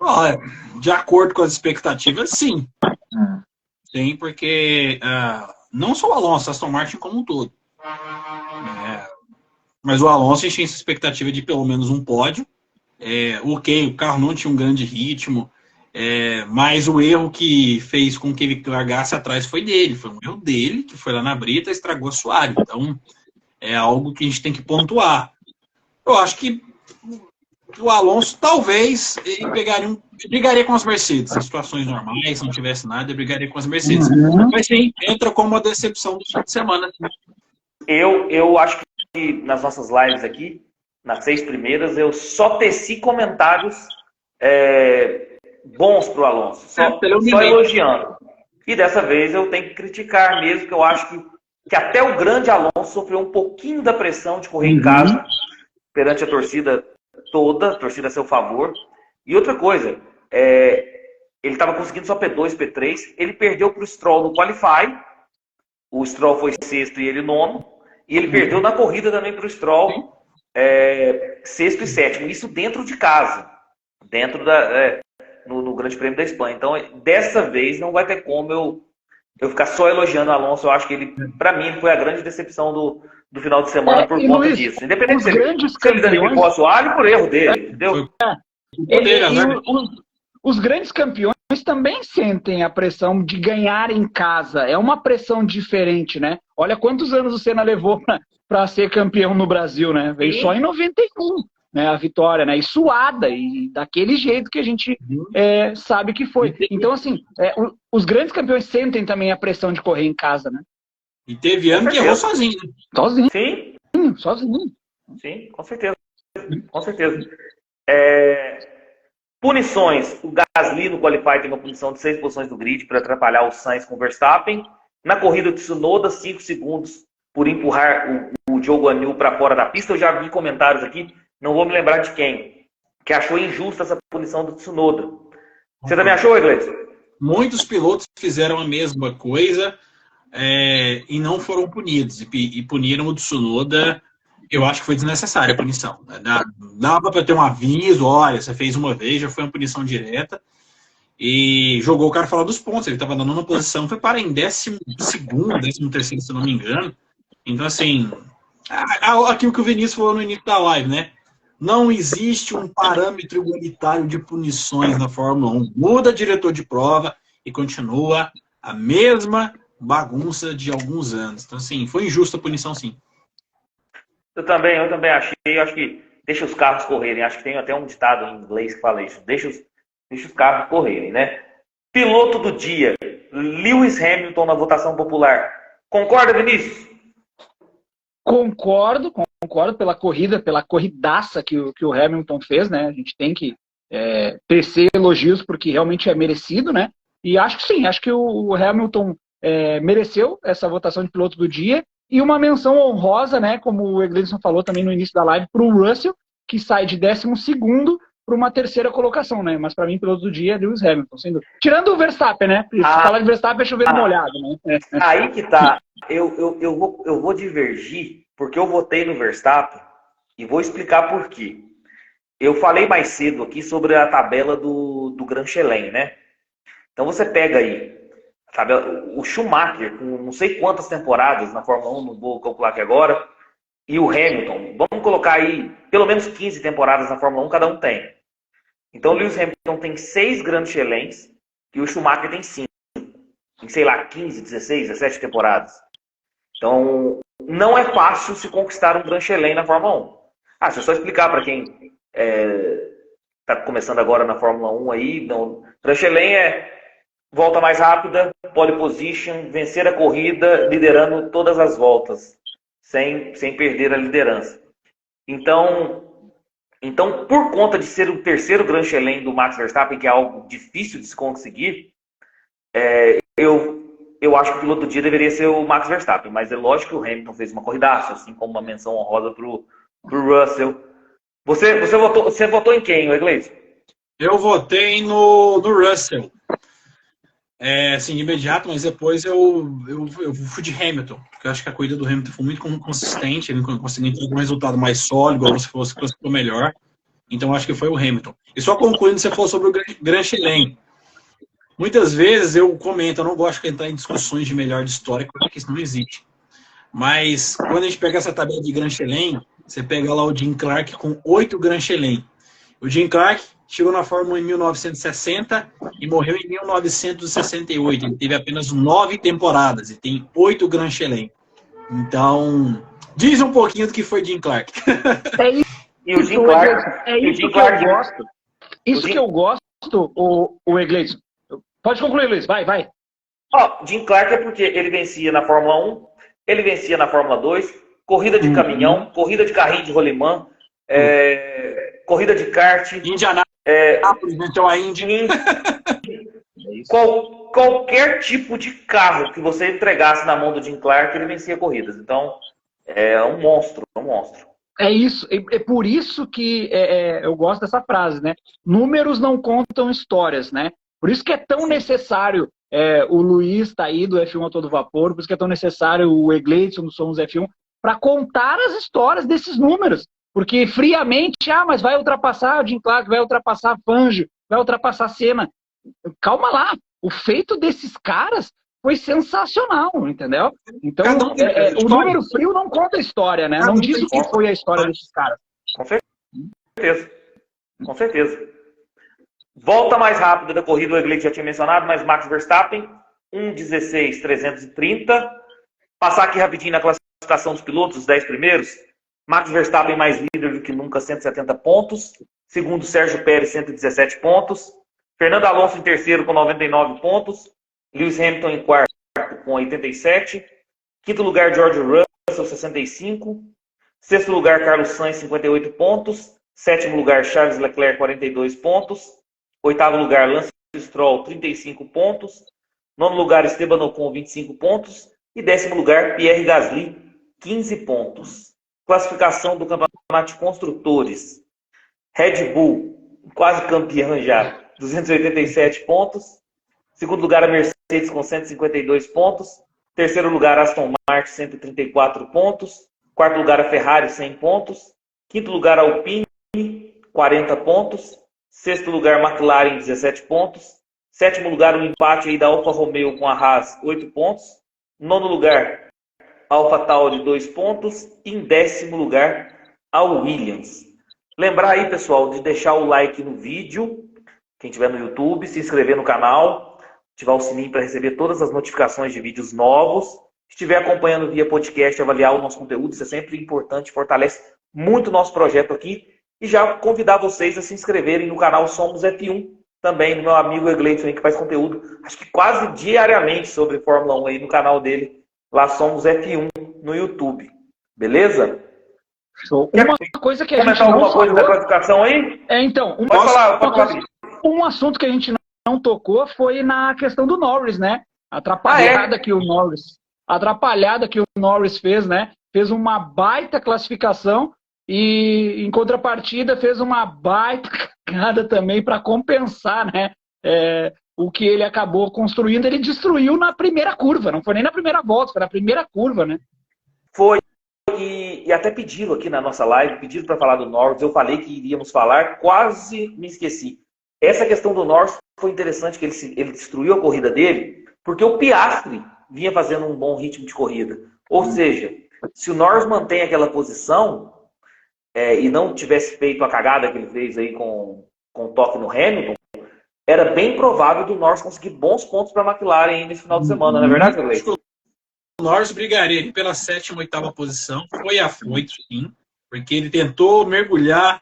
Olha, de acordo com as expectativas, sim. Sim, porque não só o Alonso, Aston Martin como um todo. Mas o Alonso tinha essa expectativa de pelo menos um pódio. Ok, o carro não tinha um grande ritmo, mas o erro que fez com que ele largasse atrás foi dele. Foi um erro dele, que foi lá na brita e estragou a Soares. Então, é algo que a gente tem que pontuar. Eu acho que o Alonso, talvez, ele brigaria com as Mercedes. Em situações normais, se não tivesse nada, ele brigaria com as Mercedes. Mas sim, entra como uma decepção do fim de semana. Eu acho que nas nossas lives aqui, nas 6 primeiras, eu só teci comentários bons para o Alonso. Só elogiando. E dessa vez eu tenho que criticar mesmo, que eu acho que até o grande Alonso sofreu um pouquinho da pressão de correr em casa perante a torcida toda, a torcida a seu favor. E outra coisa, ele estava conseguindo só P2, P3, ele perdeu para o Stroll no Qualify, o Stroll foi 6º e ele 9º, e ele perdeu na corrida também para o Stroll, 6º e 7º, isso dentro de casa, no Grande Prêmio da Espanha. Então, dessa vez não vai ter como eu ficar só elogiando o Alonso. Eu acho que ele, para mim, foi a grande decepção do final de semana por conta disso. Independente se ele danificou o assoalho por erro dele, entendeu? Os grandes campeões também sentem a pressão de ganhar em casa. É uma pressão diferente, né? Olha quantos anos o Senna levou para ser campeão no Brasil, né? Veio só em 91, né? A vitória, né? E suada, e daquele jeito que a gente sabe que foi. Então, assim, os grandes campeões sentem também a pressão de correr em casa, né? E teve ano que errou sozinho. Sozinho. Sim. Sozinho. Sim, com certeza. Com certeza. Punições. O Gasly no Qualify tem uma punição de 6 posições do grid para atrapalhar o Sainz com o Verstappen. Na corrida de Tsunoda, 5 segundos por empurrar o Zhou Guanyu para fora da pista. Eu já vi comentários aqui, não vou me lembrar de quem, que achou injusta essa punição do Tsunoda. Você também achou, Iglesias? Muitos pilotos fizeram a mesma coisa e não foram punidos. E puniram o Tsunoda. Eu acho que foi desnecessária a punição. Dava para ter um aviso, olha, você fez uma vez, já foi uma punição direta. E jogou o cara fora dos pontos. Ele estava dando uma posição, foi para em 12º, 13º, se não me engano. Então, assim, aquilo que o Vinícius falou no início da live, né? Não existe um parâmetro igualitário de punições na Fórmula 1. Muda diretor de prova e continua a mesma bagunça de alguns anos. Então, assim, foi injusta a punição, sim. Eu também achei. Eu acho que deixa os carros correrem. Acho que tem até um ditado em inglês que fala isso. Deixa os carros correrem, né? Piloto do dia. Lewis Hamilton na votação popular. Concorda, Vinícius? Concordo pela corrida, pela corridaça que o Hamilton fez, né? A gente tem que tecer elogios porque realmente é merecido, né? E acho que sim, acho que o Hamilton mereceu essa votação de piloto do dia. E uma menção honrosa, né, como o Egleison falou também no início da live, para o Russell, que sai de 12º para uma 3ª colocação, né? Mas para mim, piloto do dia é Lewis Hamilton, sem dúvida. Tirando o Verstappen, né? Falar de Verstappen é chover molhado, né? Aí que tá. Eu vou divergir, porque eu votei no Verstappen e vou explicar por quê. Eu falei mais cedo aqui sobre a tabela do Grand Chelem, né? Então você pega aí, sabe, o Schumacher, com não sei quantas temporadas na Fórmula 1, não vou calcular aqui agora, e o Hamilton, vamos colocar aí pelo menos 15 temporadas na Fórmula 1, cada um tem. Então o Lewis Hamilton tem 6 grandes Chelems e o Schumacher tem 5. Em, sei lá, 15, 16, 17 temporadas. Então, não é fácil se conquistar um Grand Chelem na Fórmula 1. Se eu só explicar para quem está começando agora na Fórmula 1 aí, não, Grand Chelem volta mais rápida, pole position, vencer a corrida, liderando todas as voltas, sem perder a liderança. Então, por conta de ser o terceiro Grand Chelem do Max Verstappen, que é algo difícil de se conseguir, eu eu acho que o piloto do dia deveria ser o Max Verstappen, mas é lógico que o Hamilton fez uma corridaça, assim como uma menção honrosa pro Russell. Você votou em quem, Iglesias? Eu votei no Russell. Assim, de imediato, mas depois eu fui de Hamilton, porque eu acho que a corrida do Hamilton foi muito consistente, ele conseguiu ter um resultado mais sólido, como se fosse melhor. Então, acho que foi o Hamilton. E só concluindo, você falou sobre o Grand Chelem. Muitas vezes eu comento, eu não gosto de entrar em discussões de melhor de história, porque isso não existe. Mas, quando a gente pega essa tabela de Grand Chelem, você pega lá o Jim Clark com 8 Grand Chelem. O Jim Clark chegou na Fórmula 1 em 1960 e morreu em 1968. Ele teve apenas 9 temporadas e tem 8 Grand Chelem. Então, diz um pouquinho do que foi Jim Clark. É isso, E o Jim Clark. é isso que eu gosto. Isso que eu gosto, o Iglesias. Pode concluir, Luiz. Vai. Jim Clark é porque ele vencia na Fórmula 1, ele vencia na Fórmula 2, corrida de caminhão, corrida de carrinho de rolimã, corrida de kart. Indianápolis, então a Indy. Qualquer tipo de carro que você entregasse na mão do Jim Clark, ele vencia corridas. Então, é um monstro. É isso, é por isso que eu gosto dessa frase, né? Números não contam histórias, né? Por isso que é tão necessário o Luiz tá aí do F1 a todo vapor, por isso que é tão necessário o Egleison do Somos F1 para contar as histórias desses números. Porque friamente, mas vai ultrapassar o Jim Clark, vai ultrapassar Fangio, vai ultrapassar Senna. Calma lá, o feito desses caras foi sensacional, entendeu? Então, o número frio não conta a história, né? Não diz o que foi a história desses caras. Com certeza. Volta mais rápida da corrida, o Iglesias já tinha mencionado, mas Max Verstappen, 1:16.330. Passar aqui rapidinho na classificação dos pilotos, os 10 primeiros. Max Verstappen mais líder do que nunca, 170 pontos. Segundo, Sérgio Pérez, 117 pontos. Fernando Alonso em terceiro com 99 pontos. Lewis Hamilton em quarto com 87. Quinto lugar, George Russell, 65. Sexto lugar, Carlos Sainz, 58 pontos. Sétimo lugar, Charles Leclerc, 42 pontos. Oitavo lugar, Lance Stroll, 35 pontos. Nono lugar, Esteban Ocon, 25 pontos. E décimo lugar, Pierre Gasly, 15 pontos. Classificação do Campeonato de Construtores. Red Bull, quase campeão já, 287 pontos. Segundo lugar, a Mercedes com 152 pontos. Terceiro lugar, Aston Martin, 134 pontos. Quarto lugar, a Ferrari, 100 pontos. Quinto lugar, a Alpine, 40 pontos. Sexto lugar, McLaren, 17 pontos. Sétimo lugar, o empate aí da Alfa Romeo com a Haas, 8 pontos. Nono lugar, Alfa Tauri, 2 pontos. E em décimo lugar, a Williams. Lembrar aí, pessoal, de deixar o like no vídeo, quem estiver no YouTube, se inscrever no canal, ativar o sininho para receber todas as notificações de vídeos novos. Se estiver acompanhando via podcast, avaliar o nosso conteúdo, isso é sempre importante, fortalece muito o nosso projeto aqui. E já convidar vocês a se inscreverem no canal Somos F1, também do meu amigo Egleison, que faz conteúdo, acho que quase diariamente sobre Fórmula 1 aí no canal dele, lá Somos F1 no YouTube. Beleza? Show. Uma coisa que a gente não alguma coisa da classificação aí? Então, um assunto que a gente não tocou foi na questão do Norris, né? Atrapalhada que o Norris fez, né? Fez uma baita classificação e, em contrapartida, fez uma baita cagada também para compensar, né? O que ele acabou construindo. Ele destruiu na primeira curva, não foi nem na primeira volta, foi na primeira curva, né? Foi. E até pediram aqui na nossa live, pediram para falar do Norris, eu falei que iríamos falar, quase me esqueci. Essa questão do Norris foi interessante, que ele destruiu a corrida dele, porque o Piastri vinha fazendo um bom ritmo de corrida. Ou seja, se o Norris mantém aquela posição e não tivesse feito a cagada que ele fez aí com o toque no Hamilton, era bem provável do Norris conseguir bons pontos para a McLaren nesse final de semana, não é verdade, Gleice? O Norris brigaria pela 7ª, 8ª posição, foi afoito, sim, porque ele tentou mergulhar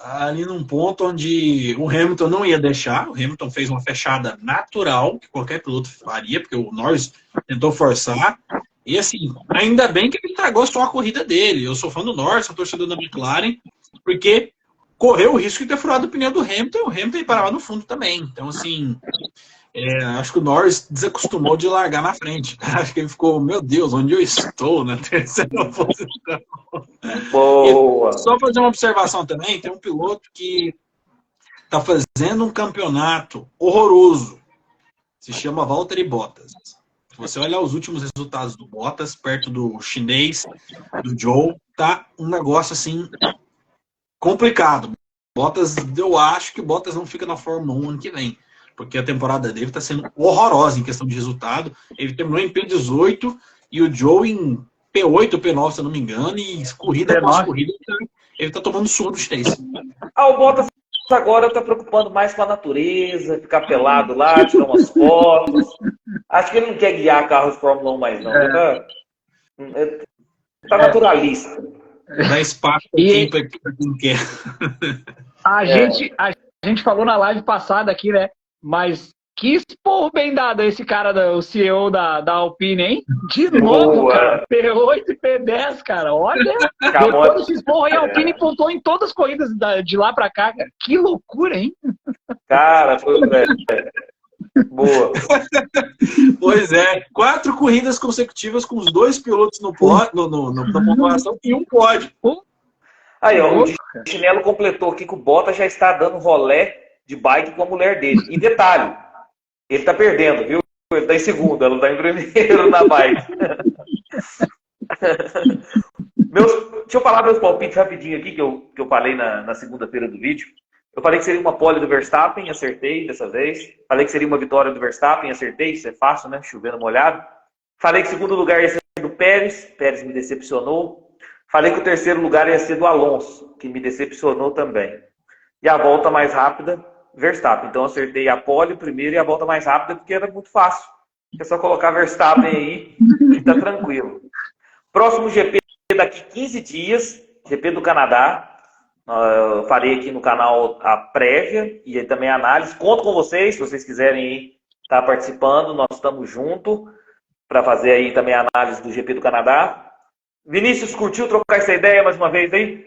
ali num ponto onde o Hamilton não ia deixar. O Hamilton fez uma fechada natural, que qualquer piloto faria, porque o Norris tentou forçar. E assim, ainda bem que ele estragou só a corrida dele. Eu sou fã do Norris, sou torcedor da McLaren, porque correu o risco de ter furado o pneu do Hamilton, e o Hamilton parava no fundo também. Então, assim, Acho que o Norris desacostumou de largar na frente. Acho que ele ficou, meu Deus, onde eu estou na terceira posição? Boa! E só fazer uma observação também, tem um piloto que está fazendo um campeonato horroroso. Se chama Valtteri Bottas. Se você olhar os últimos resultados do Bottas, perto do chinês, do Joe, tá um negócio assim complicado. Bottas, eu acho que o Bottas não fica na Fórmula 1 ano que vem, porque a temporada dele está sendo horrorosa em questão de resultado. Ele terminou em P18 e o Joe em P8, P9, se eu não me engano, e corrida após corrida ele tá tomando surra do chinês. O Bottas agora tá preocupando mais com a natureza, ficar pelado lá, tirar umas fotos. Acho que ele não quer guiar carro de Fórmula 1 mais, não. Ele tá naturalista. Dá espaço para quem quer. A gente falou na live passada aqui, né? Mas que esporro bem dado esse cara, o CEO da Alpine, hein? De novo, cara. P8 e P10, cara. Olha, depois desse esporro aí, a Alpine pontuou em todas as corridas de lá pra cá, cara. Que loucura, hein? Cara, foi... Boa. Pois é. 4 corridas consecutivas com os 2 pilotos na pontuação e um pódio. Aí, ó, o Chinelo completou aqui que o Bottas já está dando rolé de bike com a mulher dele. E detalhe, ele tá perdendo, viu? Ele tá em segundo, ela não tá em primeiro na bike. Deixa eu falar meus palpites rapidinho aqui, que eu falei na segunda-feira do vídeo. Eu falei que seria uma pole do Verstappen, acertei dessa vez. Falei que seria uma vitória do Verstappen, acertei. Isso é fácil, né? Chovendo molhado. Falei que o segundo lugar ia ser do Pérez. Pérez me decepcionou. Falei que o terceiro lugar ia ser do Alonso, que me decepcionou também. E a volta mais rápida, Verstappen. Então acertei a pole primeiro e a volta mais rápida, porque era muito fácil. É só colocar Verstappen aí e tá tranquilo. Próximo GP daqui 15 dias, GP do Canadá. Eu farei aqui no canal a prévia e também a análise. Conto com vocês, se vocês quiserem estar participando, nós estamos juntos para fazer aí também a análise do GP do Canadá. Vinícius, curtiu trocar essa ideia mais uma vez aí?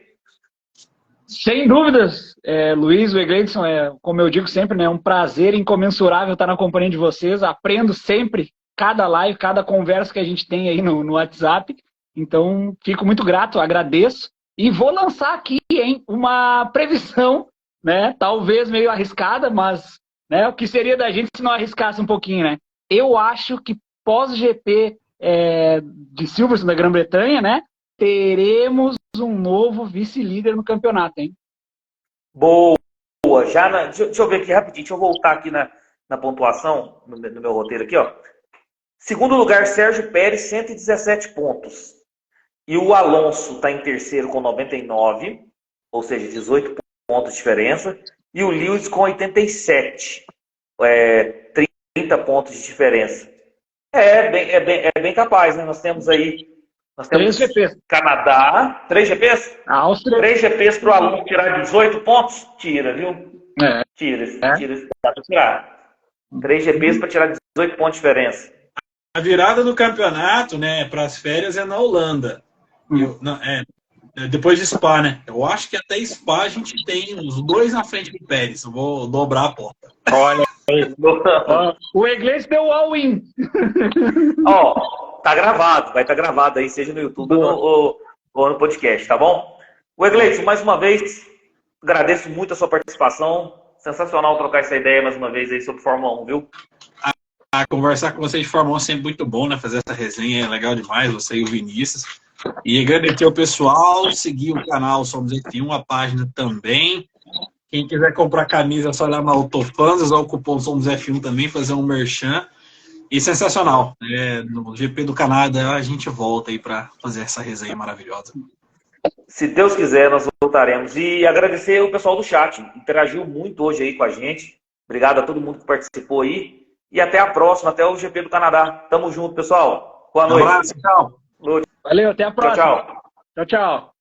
Sem dúvidas, Luiz, o Egleidson, como eu digo sempre, né, é um prazer incomensurável estar na companhia de vocês. Aprendo sempre, cada live, cada conversa que a gente tem aí no WhatsApp. Então, fico muito grato, agradeço. E vou lançar aqui, uma previsão, né? Talvez meio arriscada, mas né, o que seria da gente se não arriscasse um pouquinho, né? Eu acho que pós-GP de Silverstone da Grã-Bretanha, né? Teremos um novo vice-líder no campeonato, hein? Boa! Deixa eu ver aqui rapidinho, deixa eu voltar aqui na pontuação, no meu roteiro aqui, ó. Segundo lugar, Sérgio Pérez, 117 pontos. E o Alonso está em terceiro com 99, ou seja, 18 pontos de diferença. E o Lewis com 87, 30 pontos de diferença. É bem capaz, né? Nós temos 3 GPs. Canadá, 3 GPs? Áustria. 3 GPs para o Alonso tirar 18 pontos? Tira, viu? Tira, dá para tirar. 3 GPs para tirar 18 pontos de diferença. A virada do campeonato, né, para as férias é na Holanda. Depois de Spa, né? Eu acho que até Spa a gente tem os 2 na frente do Pérez. Eu vou dobrar a porta. Olha aí. O inglês deu all-in. Ó, tá gravado. Vai estar gravado aí, seja no YouTube ou no podcast, tá bom? O Egleison, mais uma vez, agradeço muito a sua participação. Sensacional trocar essa ideia mais uma vez aí sobre Fórmula 1, viu? Conversar com vocês de Fórmula 1 é sempre muito bom, né? Fazer essa resenha é legal demais, você e o Vinícius. E agradecer ao pessoal, seguir o canal Somos F1, a página também. Quem quiser comprar camisa, é só olhar na Autofans, usar o cupom Somos F1 também, fazer um merchan. E sensacional. No GP do Canadá a gente volta aí para fazer essa resenha maravilhosa. Se Deus quiser, nós voltaremos. E agradecer o pessoal do chat, interagiu muito hoje aí com a gente. Obrigado a todo mundo que participou aí. E até a próxima, até o GP do Canadá. Tamo junto, pessoal. Boa noite. Um abraço, tchau. Valeu, até a próxima. Tchau, tchau. Tchau, tchau.